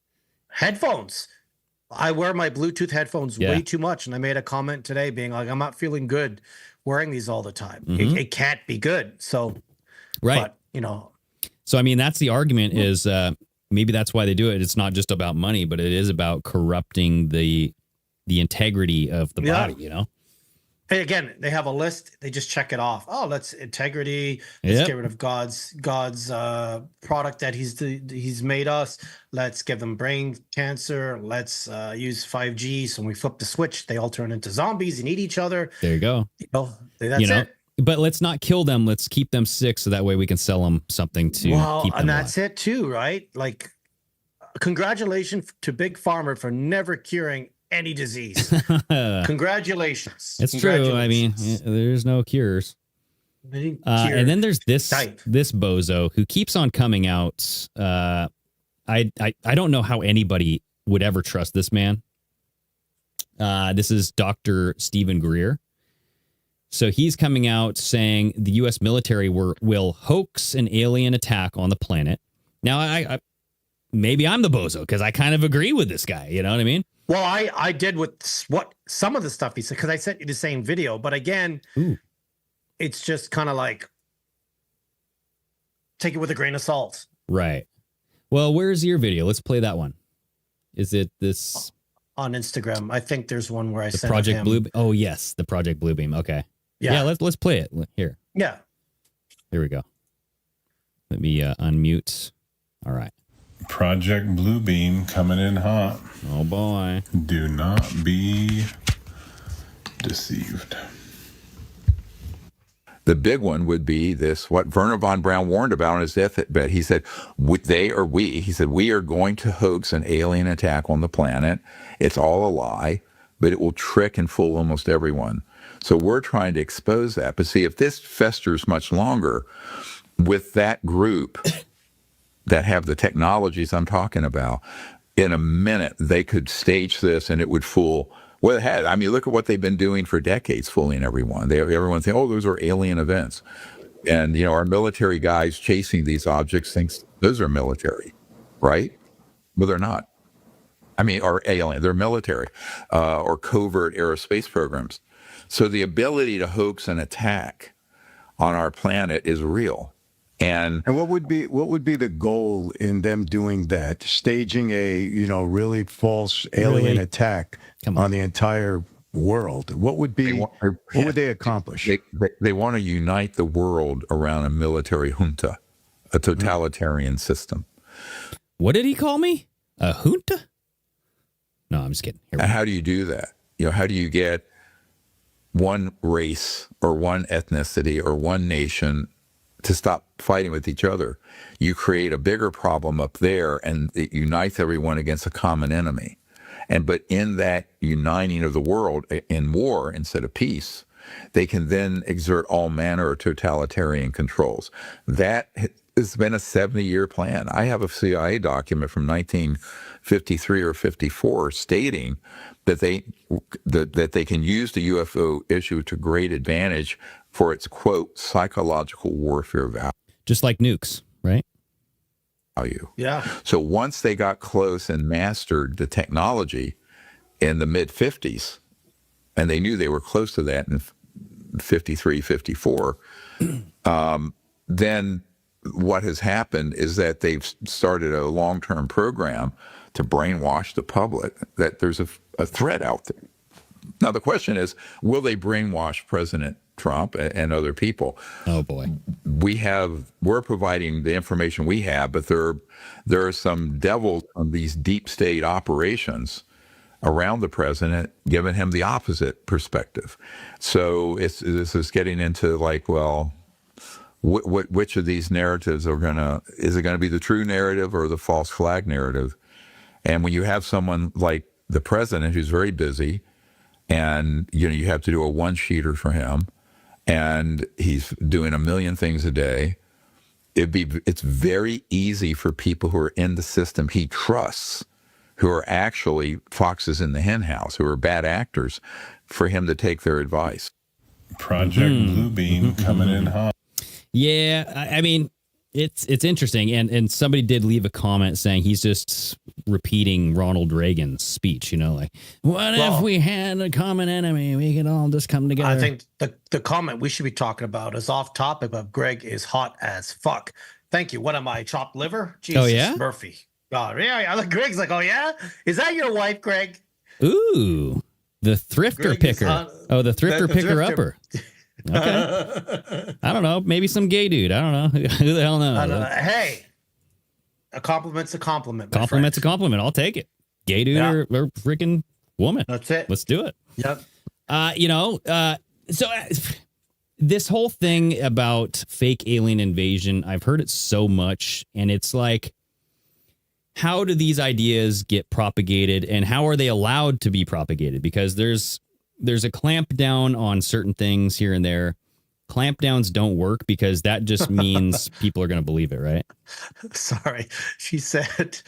Headphones. I wear my Bluetooth headphones way too much, and I made a comment today being like, I'm not feeling good wearing these all the time. It can't be good. So, but, you know. So, I mean, that's the argument is maybe that's why they do it. It's not just about money, but it is about corrupting the integrity of the body, you know? Hey, again, they have a list. They just check it off. Oh, let's integrity. Let's get rid of God's product that he's made us. Let's give them brain cancer. Let's use 5G. So when we flip the switch, they all turn into zombies and eat each other. There you go. You know, that's it. But let's not kill them. Let's keep them sick so that way we can sell them something to keep them and that's alive. it too, right? Like, congratulations to Big Pharma for never curing any disease. Congratulations. It's true. I mean, there's no cures. And then there's this bozo who keeps on coming out. I don't know how anybody would ever trust this man. This is Dr. Stephen Greer. So he's coming out saying the U.S. military will hoax an alien attack on the planet. Now, I maybe I'm the bozo because I kind of agree with this guy. You know what I mean? Well, I did with some of the stuff he said, because I sent you the same video. But again, it's just kind of like, take it with a grain of salt. Right. Well, where's your video? Let's play that one. Is it this? On Instagram. I think there's one where I sent Project him. Blue. Oh, yes. The Project Bluebeam. Okay. Yeah. Let's play it here. Yeah. Here we go. Let me unmute. All right. Project Bluebeam coming in hot. Oh boy. Do not be deceived. The big one would be this, what Werner von Braun warned about on his deathbed. He said, he said, we are going to hoax an alien attack on the planet. It's all a lie, but it will trick and fool almost everyone. So we're trying to expose that. But see, if this festers much longer with that group that have the technologies I'm talking about, in a minute, they could stage this and it would fool. Well, it had. I mean, look at what they've been doing for decades, fooling everyone. Everyone's saying, oh, those are alien events. And, you know, our military guys chasing these objects thinks those are military, right? Well, they're not. I mean, or alien, they're military or covert aerospace programs. So the ability to hoax an attack on our planet is real. And what would be the goal in them doing that, staging a really false alien attack on the entire world? What would they accomplish? They want to unite the world around a military junta, a totalitarian system. What did he call me? A junta? No, I'm just kidding. How do you do that? You know, how do you get one race or one ethnicity or one nation to stop fighting with each other? You create a bigger problem up there, and it unites everyone against a common enemy. But in that uniting of the world in war instead of peace, they can then exert all manner of totalitarian controls. That has been a 70-year plan. I have a CIA document from 1953 or 54 stating that they can use the UFO issue to great advantage for its, quote, psychological warfare value. Just like nukes, right? Yeah. So once they got close and mastered the technology in the mid-50s, and they knew they were close to that in 53, 54, then what has happened is that they've started a long-term program to brainwash the public that there's a threat out there. Now, the question is, will they brainwash President Trump and other people? Oh, boy. We're providing the information we have, but there are some devils on these deep state operations around the president, giving him the opposite perspective. So this is getting into like, well, which of these narratives is it going to be the true narrative or the false flag narrative? And when you have someone like the president, who's very busy, and you have to do a one-sheeter for him, and he's doing a million things a day. It's very easy for people who are in the system he trusts, who are actually foxes in the hen house, who are bad actors, for him to take their advice. Project Bluebeam coming in hot. Yeah, I mean, it's interesting, and somebody did leave a comment saying he's just repeating Ronald Reagan's speech. Like, what if we had a common enemy? We could all just come together. I think the comment we should be talking about is off topic, but Greg is hot as fuck. Thank you. What am I, chopped liver? Jesus, oh yeah, Murphy. God, yeah. Greg's like, oh yeah, is that your wife, Greg? Ooh, the thrifter Greg picker. Oh, the thrifter picker upper. Okay. I don't know. Maybe some gay dude. I don't know. Who the hell knows? Hey, a compliment's a compliment. Compliment's a compliment. I'll take it. Gay dude or freaking woman. That's it. Let's do it. Yep. So this whole thing about fake alien invasion, I've heard it so much, and it's like, how do these ideas get propagated, and how are they allowed to be propagated? Because there's a clamp down on certain things here and there. Clamp downs don't work because that just means people are going to believe it, right? Sorry. She said,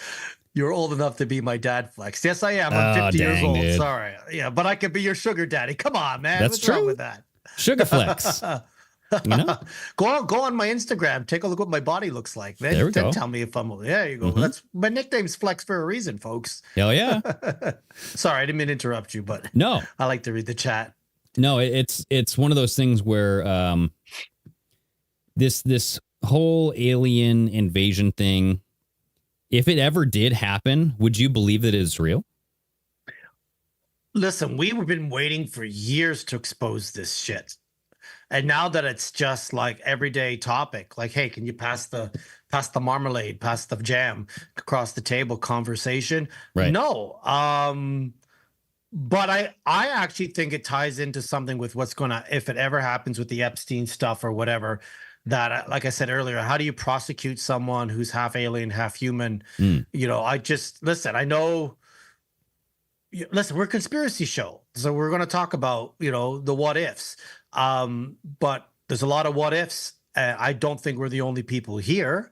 you're old enough to be my dad flex. Yes, I am. I'm 50 years old. Dude. Sorry. Yeah, but I could be your sugar daddy. Come on, man. That's What's true. wrong with that? Sugar flex. Go on my Instagram. Take a look what my body looks like. Then, there we go. Tell me if I'm. There you go. That's my nickname's Flex for a reason, folks. Hell yeah. Sorry, I didn't mean to interrupt you, but no, I like to read the chat. No, it's one of those things where this whole alien invasion thing, if it ever did happen, would you believe that it's real? Listen, we've been waiting for years to expose this shit. And now that it's just like everyday topic, like, hey, can you pass the marmalade, pass the jam across the table conversation? Right. No. But I actually think it ties into something with what's going to, if it ever happens with the Epstein stuff or whatever, that, like I said earlier, how do you prosecute someone who's half alien, half human? I know, we're a conspiracy show. So we're going to talk about, the what ifs. But there's a lot of what ifs. I don't think we're the only people here.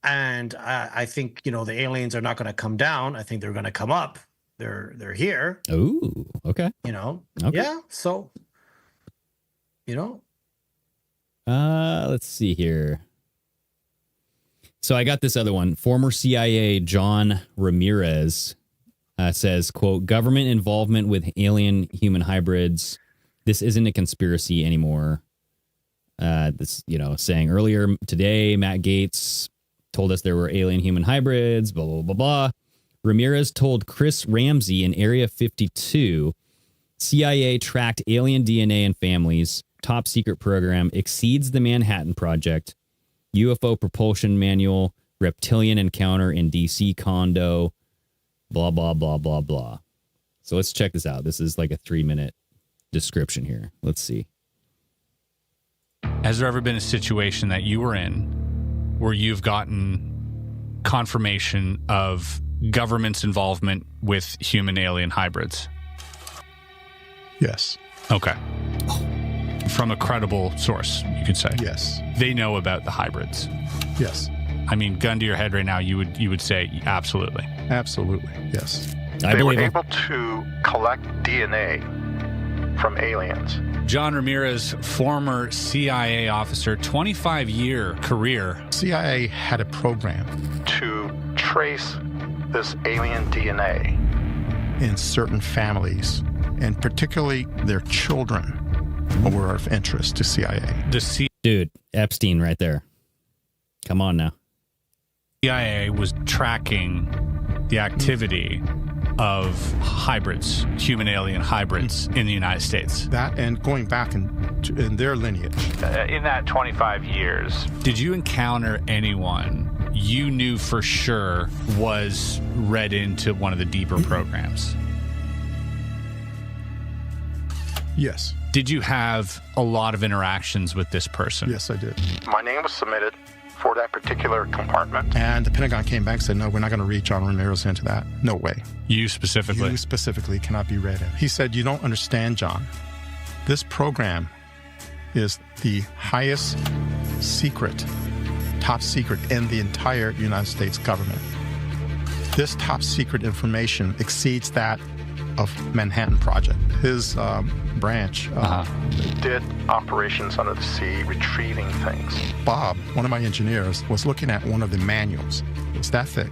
And I think, the aliens are not going to come down. I think they're going to come up. They're here. Ooh, okay. Okay. Yeah. So, let's see here. So I got this other one. Former CIA John Ramirez says, quote, government involvement with alien human hybrids. This isn't a conspiracy anymore. Saying earlier today, Matt Gaetz told us there were alien human hybrids, blah, blah, blah, blah. Ramirez told Chris Ramsey in Area 52, CIA tracked alien DNA in families. Top secret program exceeds the Manhattan Project. UFO propulsion manual. Reptilian encounter in DC condo. Blah, blah, blah, blah, blah. So let's check this out. This is like a 3-minute description here. Let's see. Has there ever been a situation that you were in where you've gotten confirmation of government's involvement with human alien hybrids? Yes. Okay. From a credible source, you could say. Yes. They know about the hybrids. Yes. I mean, gun to your head right now, you would say absolutely. Absolutely. Yes. They were able to collect DNA from aliens. John Ramirez, former CIA officer, 25-year career. CIA had a program to trace this alien DNA in certain families, and particularly their children were of interest to CIA. Dude, Epstein right there. Come on now. CIA was tracking the activity of hybrids, human alien hybrids in the United States. That and going back in their lineage. In that 25 years. Did you encounter anyone you knew for sure was read into one of the deeper programs? Yes. Did you have a lot of interactions with this person? Yes, I did. My name was submitted for that particular compartment? And the Pentagon came back and said, no, we're not going to read John Ramirez into that. No way. You specifically? You specifically cannot be read in. He said, you don't understand, John. This program is the highest secret, top secret in the entire United States government. This top secret information exceeds that of Manhattan Project. His branch did operations under the sea, retrieving things. Bob, one of my engineers, was looking at one of the manuals. It was that thick.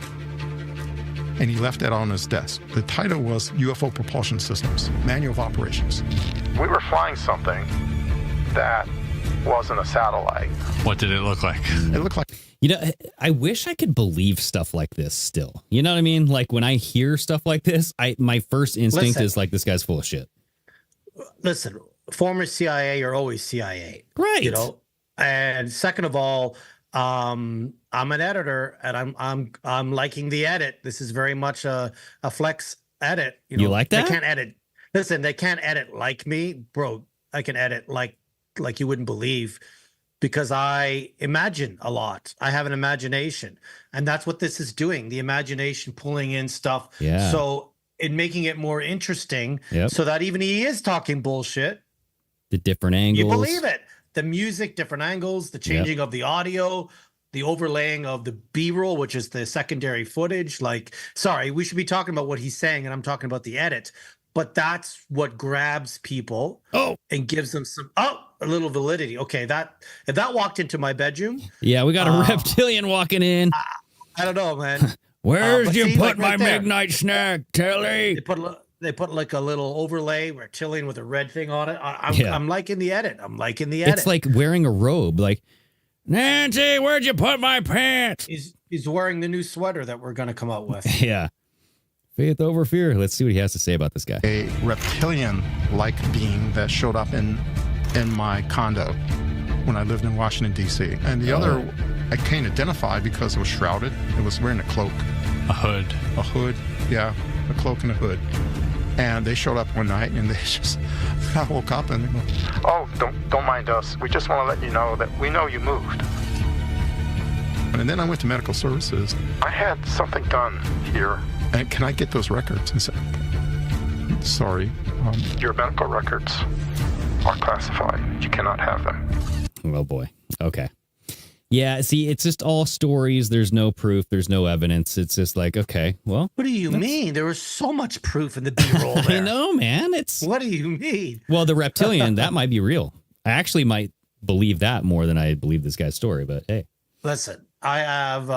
And he left that on his desk. The title was UFO Propulsion Systems, Manual of Operations. We were flying something that wasn't a satellite. What did it look like? It looked like... You know, I wish I could believe stuff like this still. You know what I mean? Like when I hear stuff like this, my first instinct is like, this guy's full of shit. Listen, former CIA are always CIA. Right. You know, and second of all, I'm an editor and I'm liking the edit. This is very much a Flex edit. You like that? They can't edit. Listen, they can't edit like me, bro. I can edit like you wouldn't believe. Because I imagine a lot. I have an imagination. And that's what this is doing. The imagination pulling in stuff. Yeah. So in making it more interesting Yep. so that even he is talking bullshit, The different angles. you believe it. The music, different angles, the changing of the audio, the overlaying of the B-roll, which is the secondary footage. Like, sorry, we should be talking about what he's saying, and I'm talking about the edit. But that's what grabs people and gives them a little validity. Okay, if that walked into my bedroom. Yeah, we got a reptilian walking in. I don't know, man. Where's you see, put like, my right there, midnight snack, Telly? They put like a little overlay reptilian with a red thing on it. I'm liking the edit. I'm liking the edit. It's like wearing a robe. Like, Nancy, where'd you put my pants? He's wearing the new sweater that we're going to come out with. Yeah. Faith over fear. Let's see what he has to say about this guy. A reptilian-like being that showed up in my condo when I lived in Washington, D.C. And the other, I can't identify because it was shrouded. It was wearing a cloak. A hood. A hood, yeah. A cloak and a hood. And they showed up one night and they just, I woke up and they go, oh, don't mind us. We just want to let you know that we know you moved. And then I went to medical services. I had something done here. And can I get those records? And said, sorry. Your medical records are classified. You cannot have them. Oh, boy. Okay. Yeah, see, it's just all stories. There's no proof. There's no evidence. It's just like, okay, well. What do you mean? There was so much proof in the B-roll there. I know, man. What do you mean? Well, the reptilian, that might be real. I actually might believe that more than I believe this guy's story, but hey. Listen, I have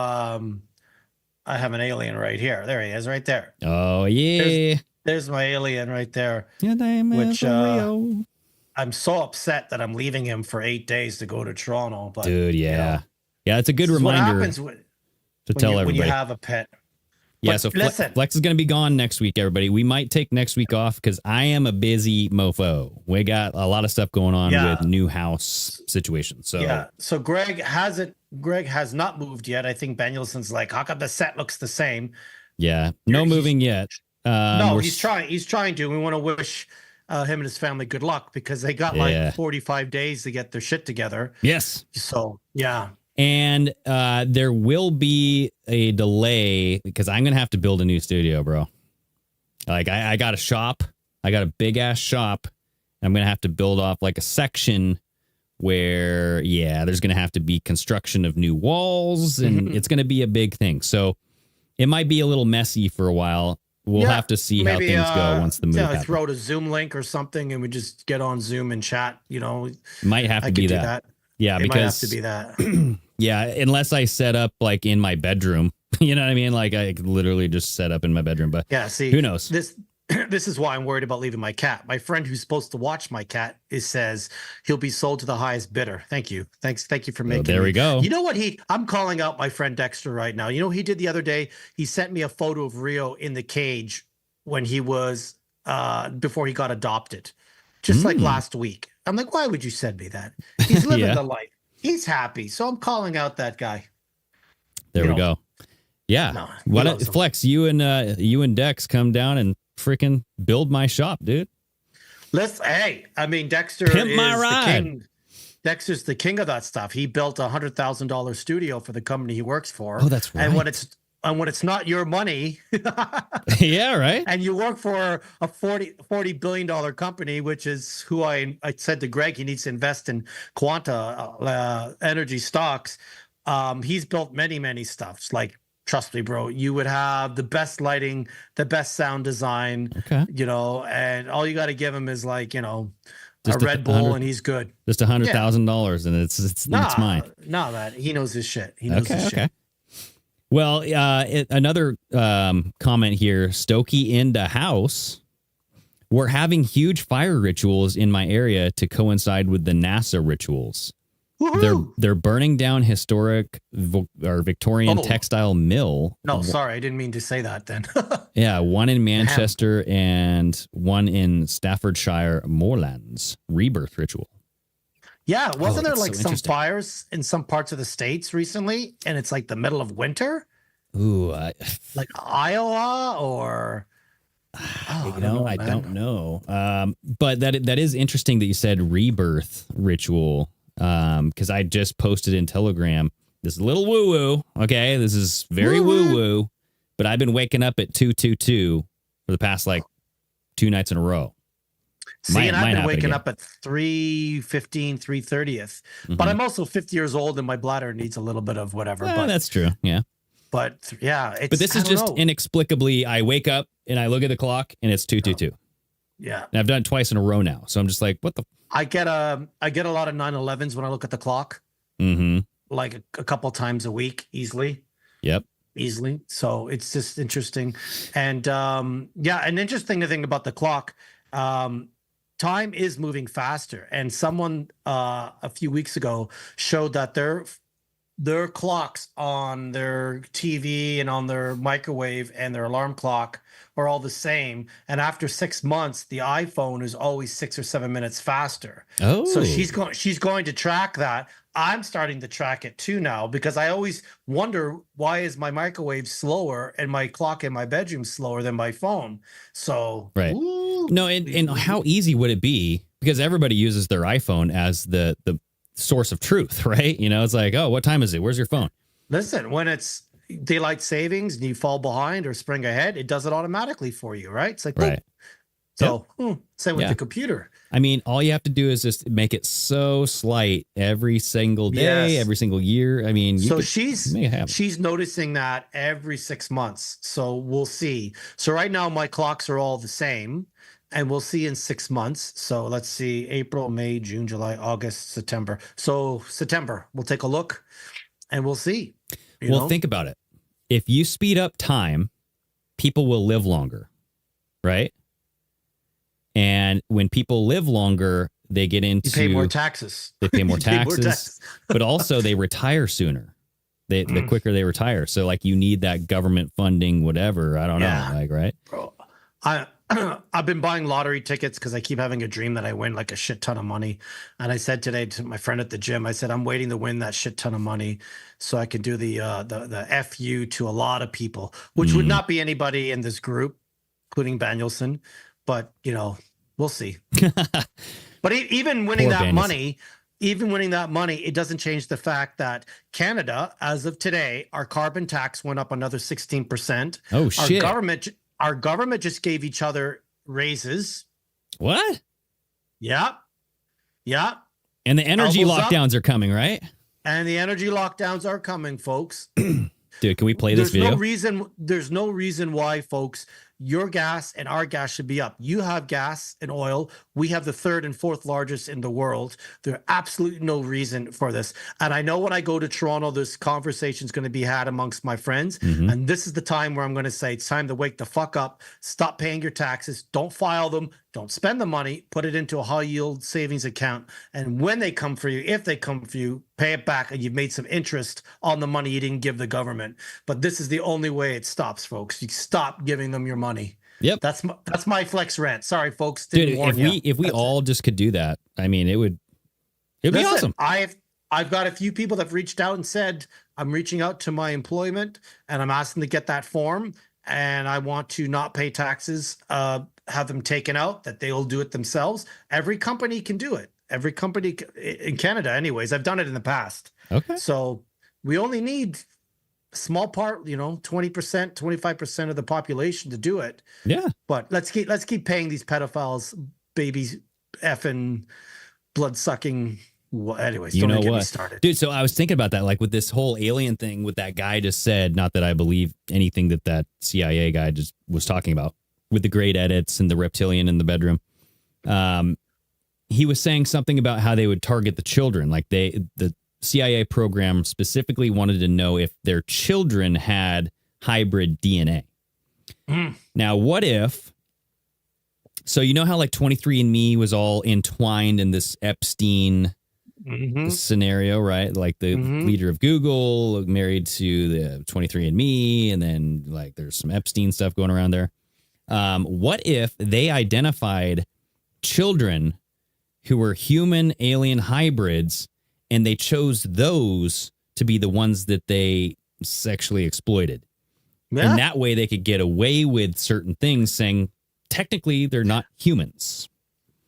an alien right here. There he is, right there. Oh, yeah. There's my alien right there. Your name is Leo. I'm so upset that I'm leaving him for 8 days to go to Toronto. But dude, yeah. You know, yeah, it's a good reminder what happens to tell everybody. When you have a pet. Yeah, But so listen, Flex is going to be gone next week, everybody. We might take next week off because I am a busy mofo. We got a lot of stuff going on with new house situations. So yeah, so Greg has not moved yet. I think Danielson's like, how come the set looks the same? Yeah, no moving yet. No, he's trying. He's trying to. We want to wish him and his family good luck because they got like 45 days to get their shit together. Yes. So yeah. And there will be a delay because I'm going to have to build a new studio, bro. Like I got a shop. I got a big ass shop. I'm going to have to build off like a section where, there's going to have to be construction of new walls and it's going to be a big thing. So it might be a little messy for a while. We'll have to see how things go once the move happens. Throw out a Zoom link or something and we just get on Zoom and chat, you know. Might have to be that. Yeah, it because might have to be that. Yeah, unless I set up like in my bedroom. You know what I mean? Like I could literally just set up in my bedroom. But yeah, see, who knows? This is why I'm worried about leaving my cat. My friend who's supposed to watch my cat says he'll be sold to the highest bidder. Thank you. Thank you for making there we go. You know what I'm calling out my friend Dexter right now. You know what he did the other day? He sent me a photo of Rio in the cage when he was before he got adopted. Just like last week. I'm like, why would you send me that? He's living the life. He's happy. So I'm calling out that guy. There we go. Yeah. No, why don't Flex, you and Dex come down and freaking build my shop, dude. Hey, I mean, Dexter Pimp is my ride. the king. Dexter's the king of that stuff. He built $100,000 studio for the company he works for. Oh, that's right. And when it's not your money, yeah, right. And you work for a $40 billion company, which is who I said to Greg, he needs to invest in Quanta energy stocks. He's built many stuffs. Like, trust me, bro, you would have the best lighting, the best sound design, and all you got to give him is like, just a Red Bull, and he's good. Just $100,000, and it's mine. No, that he knows his shit. He knows his shit. Well, another comment here. Stokey in the house. We're having huge fire rituals in my area to coincide with the NASA rituals. They're burning down historic or Victorian textile mill. No, sorry, I didn't mean to say that then. Yeah, one in Manchester and one in Staffordshire Moorlands. Rebirth ritual. Yeah, wasn't there like some fires in some parts of the States recently, and it's like the middle of winter? Ooh, like Iowa or I don't know. But that is interesting that you said rebirth ritual. Because I just posted in Telegram this little woo woo. Okay, this is very woo woo, but I've been waking up at 2:22 for the past like 2 nights in a row. See, and I've been waking up at 3:15, 3:30th. But I'm also 50 years old, and my bladder needs a little bit of whatever. But that's true. Yeah. But yeah, but this is just inexplicably. I wake up and I look at the clock, and it's 2:22. Yeah, and I've done it twice in a row now, so I'm just like, what the. I get a lot of 9/11s when I look at the clock. Like a couple times a week, easily. Yep. Easily. So it's just interesting. And an interesting thing about the clock, time is moving faster. And someone a few weeks ago showed that their clocks on their TV and on their microwave and their alarm clock are all the same. And after 6 months, the iPhone is always 6 or 7 minutes faster. Oh, so she's going to track that. I'm starting to track it too now, because I always wonder, why is my microwave slower and my clock in my bedroom slower than my phone? So right. No, and how easy would it be? Because everybody uses their iPhone as the source of truth, right? It's like, oh, what time is it? Where's your phone? Listen, when it's daylight savings and you fall behind or spring ahead, it does it automatically for you, right? It's like, right. So same with the computer. I mean, all you have to do is just make it so slight every single day, every single year. I mean, she's noticing that every 6 months. So we'll see. So right now my clocks are all the same. And we'll see in 6 months. So let's see, April, May, June, July, August, September. So September, we'll take a look and we'll see. Think about it. If you speed up time, people will live longer, right? And when people live longer, they get into... You pay more taxes. They pay more taxes, but also they retire sooner. The quicker they retire. So like you need that government funding, whatever. I don't know. Like, right? Bro, I've been buying lottery tickets because I keep having a dream that I win like a shit ton of money. And I said today to my friend at the gym, I said, I'm waiting to win that shit ton of money so I can do the FU to a lot of people, which would not be anybody in this group, including Danielson. But, we'll see. But even winning that money, it doesn't change the fact that Canada, as of today, our carbon tax went up another 16%. Oh, shit. Our government just gave each other raises. What? Yeah. And the energy lockdowns are coming, right? And the energy lockdowns are coming, folks. Dude, can we play this video? There's no reason why, folks, your gas and our gas should be up. You have gas and oil. We have the 3rd and 4th largest in the world. There's absolutely no reason for this. And I know when I go to Toronto, this conversation is going to be had amongst my friends. And this is the time where I'm going to say, it's time to wake the fuck up. Stop paying your taxes. Don't file them. Don't spend the money. Put it into a high yield savings account. And when they come for you, if they come for you, pay it back. And you've made some interest on the money you didn't give the government. But this is the only way it stops, folks. You stop giving them your money. Yep. That's my flex rant. Sorry, folks. Dude, if we all just could do that, I mean, it'd be awesome. I've got a few people that have reached out and said, I'm reaching out to my employment and I'm asking to get that form and I want to not pay taxes, have them taken out, that they will do it themselves. Every company can do it. every company in Canada, anyways. I've done it in the past. Okay. So we only need a small part, 20%, 25% of the population to do it. Yeah. But let's keep paying these pedophiles, babies, effing, blood sucking. Well, anyways, don't get me started, dude. So I was thinking about that, like with this whole alien thing, what that guy just said. Not that I believe anything that CIA guy just was talking about with the great edits and the reptilian in the bedroom. He was saying something about how they would target the children. Like the CIA program specifically wanted to know if their children had hybrid DNA. Now, what if? So you know how like 23andMe was all entwined in this Epstein scenario, right? Like the leader of Google married to the 23andMe, and then like there's some Epstein stuff going around there. What if they identified children who were human alien hybrids, and they chose those to be the ones that they sexually exploited? Yeah. And that way they could get away with certain things, saying technically they're not humans.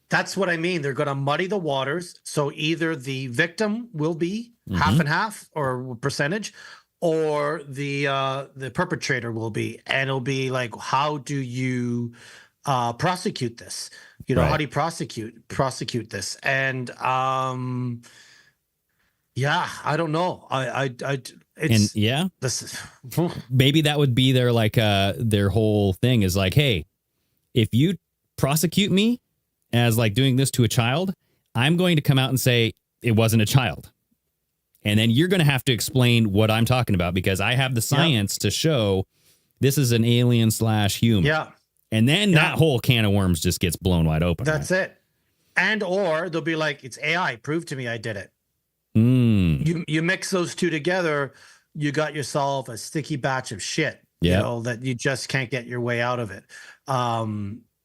That's what I mean. They're going to muddy the waters. So either the victim will be half and half or percentage, or the perpetrator will be. And it'll be like, how do you prosecute this? How do you prosecute this? And yeah, I don't know. This is maybe that would be their their whole thing is like, hey, if you prosecute me as like doing this to a child, I'm going to come out and say it wasn't a child. And then you're going to have to explain what I'm talking about, because I have the science to show this is an alien /human. Yeah. And then that whole can of worms just gets blown wide open. That's it. And or they'll be like, it's AI. Prove to me I did it. You mix those two together, you got yourself a sticky batch of shit. That you just can't get your way out of it.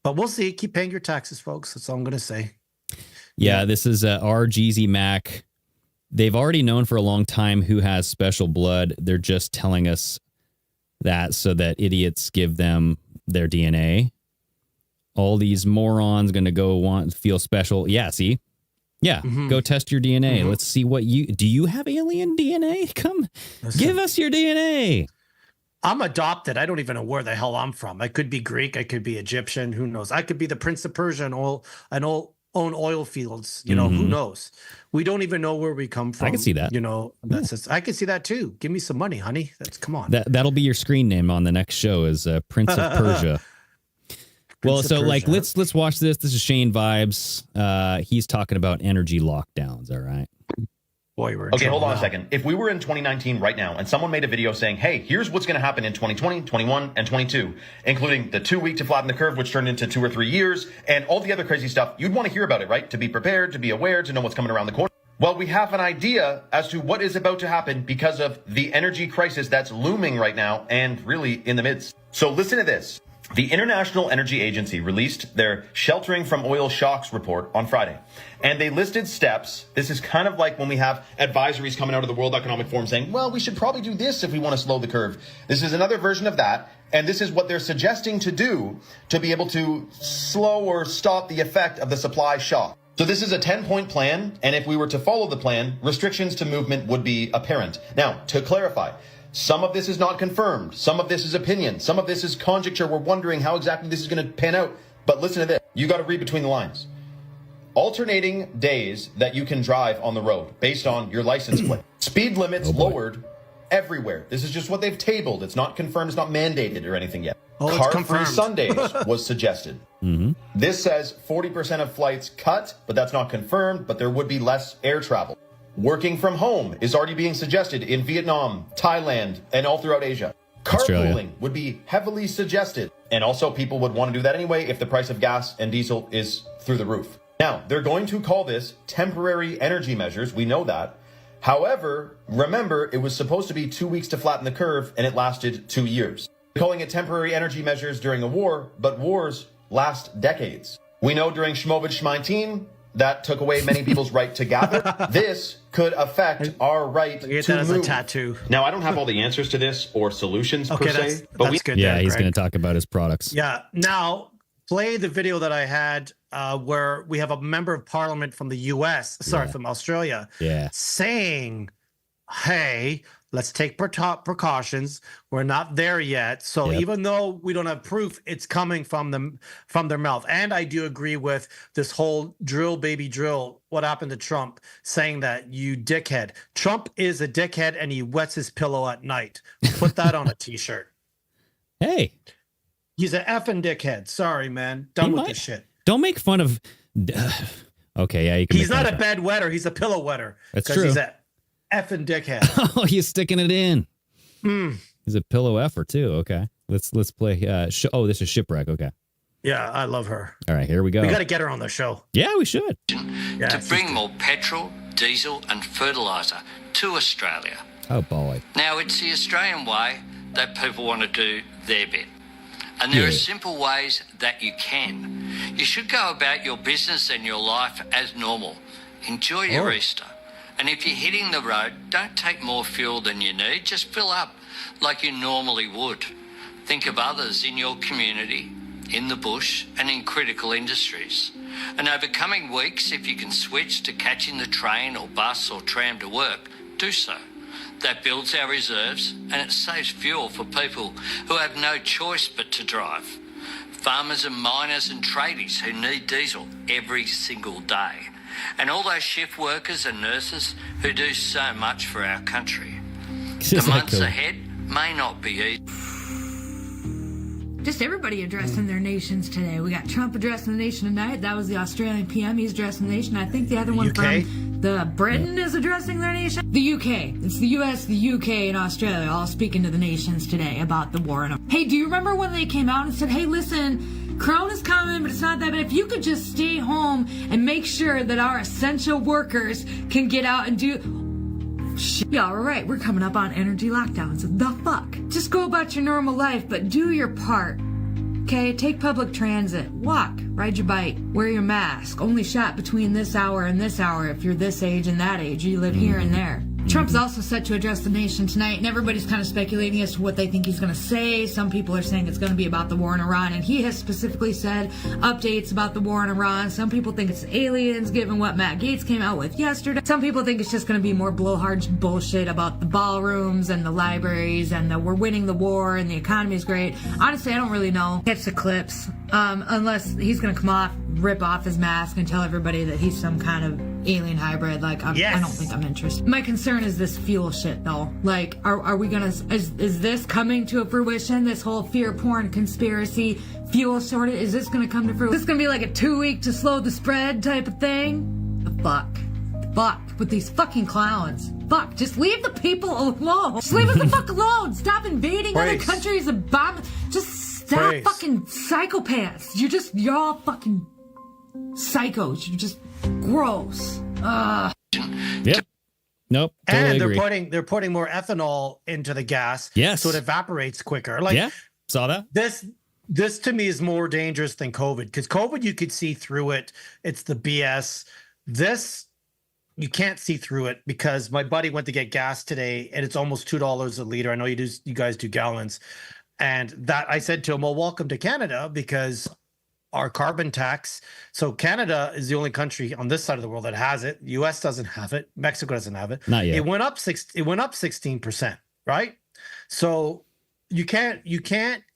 But we'll see. Keep paying your taxes, folks. That's all I'm going to say. Yeah, this is RGZ Mac. They've already known for a long time who has special blood. They're just telling us that so that idiots give them their DNA. All these morons going to feel special. Yeah, see? Yeah, go test your DNA. Let's see do you have alien DNA? Come, give us your DNA. I'm adopted. I don't even know where the hell I'm from. I could be Greek. I could be Egyptian. Who knows? I could be the Prince of Persia and own oil fields. Who knows? We don't even know where we come from. I can see that. I can see that too. Give me some money, honey. Come on. That'll be your screen name on the next show is Prince of Persia. Let's watch this. This is Shane Vibes. He's talking about energy lockdowns. All right. Boy, okay, hold on a second. If we were in 2019 right now and someone made a video saying, hey, here's what's going to happen in 2020, 21, and 22, including the 2 week to flatten the curve, which turned into 2 or 3 years, and all the other crazy stuff, you'd want to hear about it, right? To be prepared, to be aware, to know what's coming around the corner. Well, we have an idea as to what is about to happen because of the energy crisis that's looming right now and really in the midst. So listen to this. The International Energy Agency released their Sheltering from Oil Shocks report on Friday, and they listed steps. This is kind of like when we have advisories coming out of the World Economic Forum saying, well, we should probably do this if we want to slow the curve. This is another version of that, and this is what they're suggesting to do to be able to slow or stop the effect of the supply shock. So this is a 10-point plan, and if we were to follow the plan, restrictions to movement would be apparent. Now, to clarify, some of this is not confirmed. Some of this is opinion. Some of this is conjecture. We're wondering how exactly this is going to pan out. But listen to this. You got to read between the lines. Alternating days that you can drive on the road based on your license plate. Speed limits lowered everywhere. This is just what they've tabled. It's not confirmed. It's not mandated or anything yet. Car-free Sundays was suggested. This says 40% of flights cut, but that's not confirmed. But there would be less air travel. Working from home is already being suggested in Vietnam, Thailand, and all throughout Asia. Carpooling would be heavily suggested. And also people would want to do that anyway if the price of gas and diesel is through the roof. Now, they're going to call this temporary energy measures. We know that. However, remember, it was supposed to be 2 weeks to flatten the curve, and it lasted 2 years. They're calling it temporary energy measures during a war, but wars last decades. We know during Shmovid-Shmeintin, that took away many people's right to gather. This could affect our right to move. As a tattoo. Now, I don't have all the answers to this or solutions per se. That's good. Yeah, he's going to talk about his products. Yeah. Now, play the video that I had where we have a member of parliament from the U.S., from Australia, saying, hey, let's take precautions. We're not there yet. So even though we don't have proof, it's coming from them, from their mouth. And I do agree with this whole drill, baby drill. What happened to Trump saying that, you dickhead? Trump is a dickhead and he wets his pillow at night. Put that on a t-shirt. Hey. He's an effing dickhead. Sorry, man. Done with this shit. Don't make fun of... Okay, yeah, you can. He's not a bed wetter. He's a pillow wetter. That's true. He's a effing dickhead. Oh, he's sticking it in. He's a pillow effer too. Okay, let's play. This is Shipwreck. Okay. Yeah, I love her. All right, here we go. We got to get her on the show. Yeah, we should. To bring more petrol, diesel, and fertiliser to Australia. Oh boy. Now it's the Australian way that people want to do their bit. And there are simple ways that you can. You should go about your business and your life as normal. Enjoy your Easter. And if you're hitting the road, don't take more fuel than you need. Just fill up like you normally would. Think of others in your community, in the bush, and in critical industries. And over coming weeks, if you can switch to catching the train or bus or tram to work, do so. That builds our reserves and it saves fuel for people who have no choice but to drive. Farmers and miners and tradies who need diesel every single day. And all those shift workers and nurses who do so much for our country. The months ahead may not be easy. Just everybody addressing their nations today. We got Trump addressing the nation tonight. That was the Australian PM. He's addressing the nation. I think the other one from the Britain is addressing their nation. The UK. It's the US, the UK, and Australia all speaking to the nations today about the war. Hey, do you remember when they came out and said, hey, listen, Corona's coming, but it's not that bad. If you could just stay home and make sure that our essential workers can get out and do... Yeah, all right, we're coming up on energy lockdowns. The fuck? Just go about your normal life, but do your part. Okay, take public transit, walk, ride your bike, wear your mask. Only shot between this hour and this hour if you're this age and that age. You live here and there. Trump's also set to address the nation tonight, and everybody's kind of speculating as to what they think he's going to say. Some people are saying it's going to be about the war in Iran, and he has specifically said updates about the war in Iran. Some people think it's aliens, given what Matt Gaetz came out with yesterday. Some people think it's just going to be more blowhard bullshit about the ballrooms and the libraries and the we're winning the war and the economy is great. Honestly, I don't really know. Catch the clips, unless he's going to come off, rip off his mask and tell everybody that he's some kind of alien hybrid. Like, I don't think I'm interested. My concern is this fuel shit, though. Like, are we gonna, is this coming to a fruition? This whole fear porn conspiracy fuel shortage, is this gonna come to fruition? Is this gonna be like a 2-week to slow the spread type of thing? The fuck with these fucking clowns. Fuck, just leave the people alone. Just leave us the fuck alone. Stop invading other countries and bomb. Just stop fucking psychopaths. You're all fucking psychos. You're just gross. Yep. Nope. Totally and agree. they're putting more ethanol into the gas, so it evaporates quicker. Like, saw that. This to me is more dangerous than COVID, because COVID you could see through it. It's the BS. This you can't see through it, because my buddy went to get gas today and it's almost $2 a liter. I know you guys do gallons, and that I said to him, well, welcome to Canada, because our carbon tax. So Canada is the only country on this side of the world that has it. US doesn't have it. Mexico doesn't have it. Not yet. It went up 16%, right? So you can't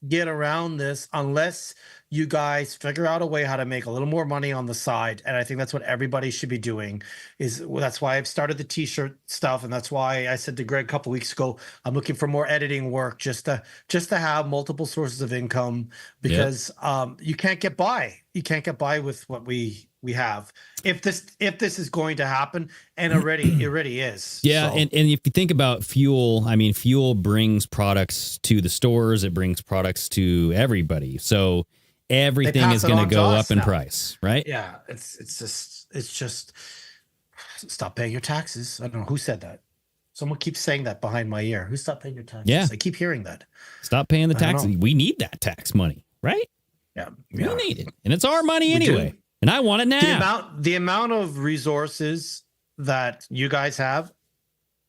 get around this unless you guys figure out a way how to make a little more money on the side. And I think that's what everybody should be doing. That's why I've started the t-shirt stuff, and that's why I said to Greg a couple weeks ago, I'm looking for more editing work just to have multiple sources of income, because you can't get by. You can't get by with what we have if this is going to happen, and it already is. Yeah, so. and if you think about fuel, I mean, fuel brings products to the stores, it brings products to everybody. So everything is going to go up in price, right? Yeah, it's just stop paying your taxes. I don't know who said that. Someone keeps saying that behind my ear. Who stopped paying your taxes? Yeah, I keep hearing that. Stop paying the taxes. We need that tax money, right? Yeah, we need it, and it's our money anyway. And I want it now. The amount of resources that you guys have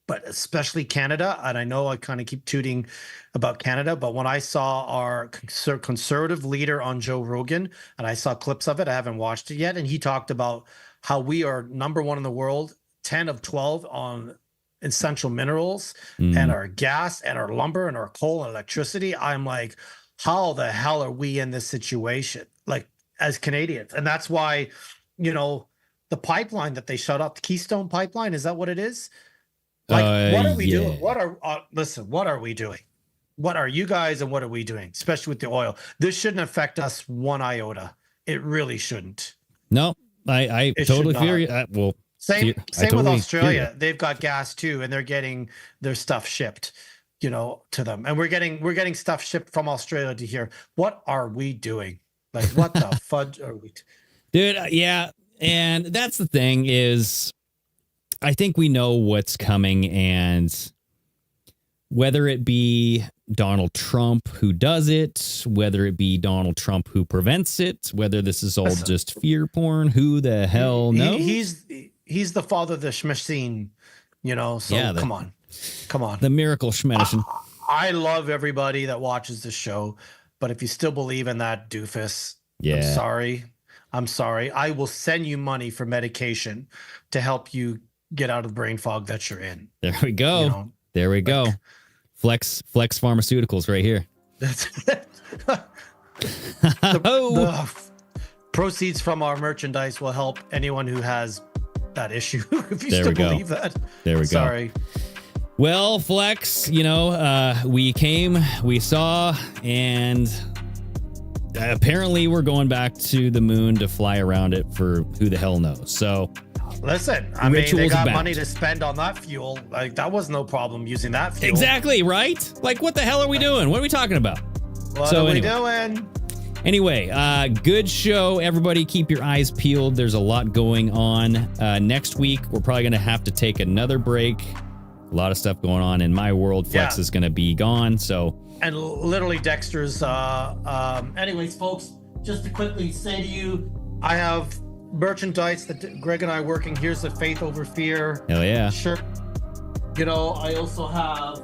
but especially Canada. And I know I kind of keep tooting about Canada, but when I saw our conservative leader on Joe Rogan, and I saw clips of it, I haven't watched it yet, and he talked about how we are number one in the world, 10 of 12 on essential minerals and our gas and our lumber and our coal and electricity. I'm like, how the hell are we in this situation? Like, as Canadians. And that's why, you know, the pipeline that they shut up, the Keystone pipeline, is that what it is? Like, what are we doing? What are listen, what are we doing? What are you guys and what are we doing? Especially with the oil. This shouldn't affect us one iota. It really shouldn't. No, I totally fear you. Well, same with Australia. They've got gas too, and they're getting their stuff shipped, you know, to them. And we're getting stuff shipped from Australia to here. What are we doing? Like, what the fudge are we? Dude, yeah. And that's the thing is, I think we know what's coming, and whether it be Donald Trump who does it, whether it be Donald Trump who prevents it, whether this is all just fear porn, who the hell knows? He's the father of the machine, you know, so yeah, come on. The miracle schmedicine. I love everybody that watches the show, but if you still believe in that doofus, I'm sorry. I will send you money for medication to help you get out of the brain fog that you're in. There we go. You know, there we go. Flex Pharmaceuticals right here. That's the proceeds from our merchandise will help anyone who has that issue. If you still believe that. There we go. Sorry. Well, Flex, you know, we came, we saw, and apparently we're going back to the moon to fly around it for who the hell knows. So listen, I mean, they got money to spend on that fuel. Like, that was no problem using that fuel. Exactly, right? Like, what the hell are we doing? What are we talking about? What are we doing? Anyway, good show. Everybody keep your eyes peeled. There's a lot going on. Next week, we're probably going to have to take another break. A lot of stuff going on in my world. Flex is going to be gone, so... And literally Dexter's... anyways, folks, just to quickly say to you, I have merchandise that Greg and I are working. Here's the Faith Over Fear. Hell yeah. Shirt. You know, I also have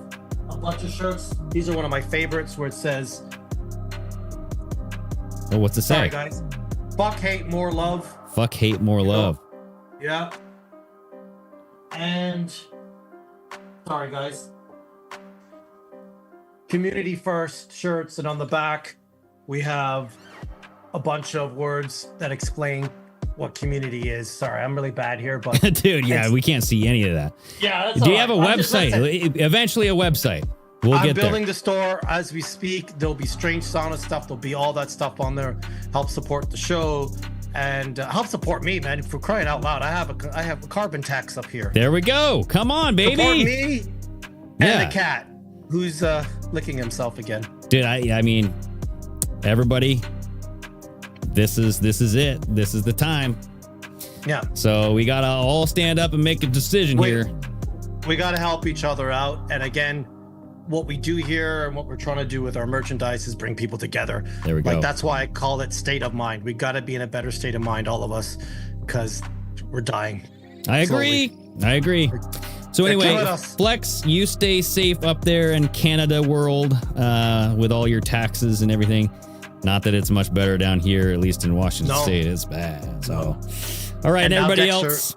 a bunch of shirts. These are one of my favorites where it says... Oh, what's it say? Sorry, guys. Fuck, hate, more love. Fuck, hate, more love. Yeah. And... Sorry, guys. Community first shirts, and on the back we have a bunch of words that explain what community is. Sorry, I'm really bad here, but dude, yeah, we can't see any of that. Yeah, that's do you have a website? Eventually, a website. We'll I'm get there. building the store as we speak. There'll be Strange Sauna stuff. There'll be all that stuff on there. Help support the show and help support me, man. For crying out loud, I have a carbon tax up here. There we go. Come on, baby. Support me and the cat who's licking himself again. Dude, I mean, everybody, this is it. This is the time. Yeah. So we gotta all stand up and make a decision here. We gotta help each other out. And again, what we do here and what we're trying to do with our merchandise is bring people together. There we go. Like, that's why I call it state of mind. We got to be in a better state of mind, all of us, because we're dying. I agree. So anyway, Flex, you stay safe up there in Canada world with all your taxes and everything. Not that it's much better down here, at least in Washington State. It's bad. So, all right, and everybody else,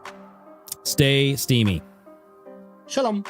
stay steamy. Shalom.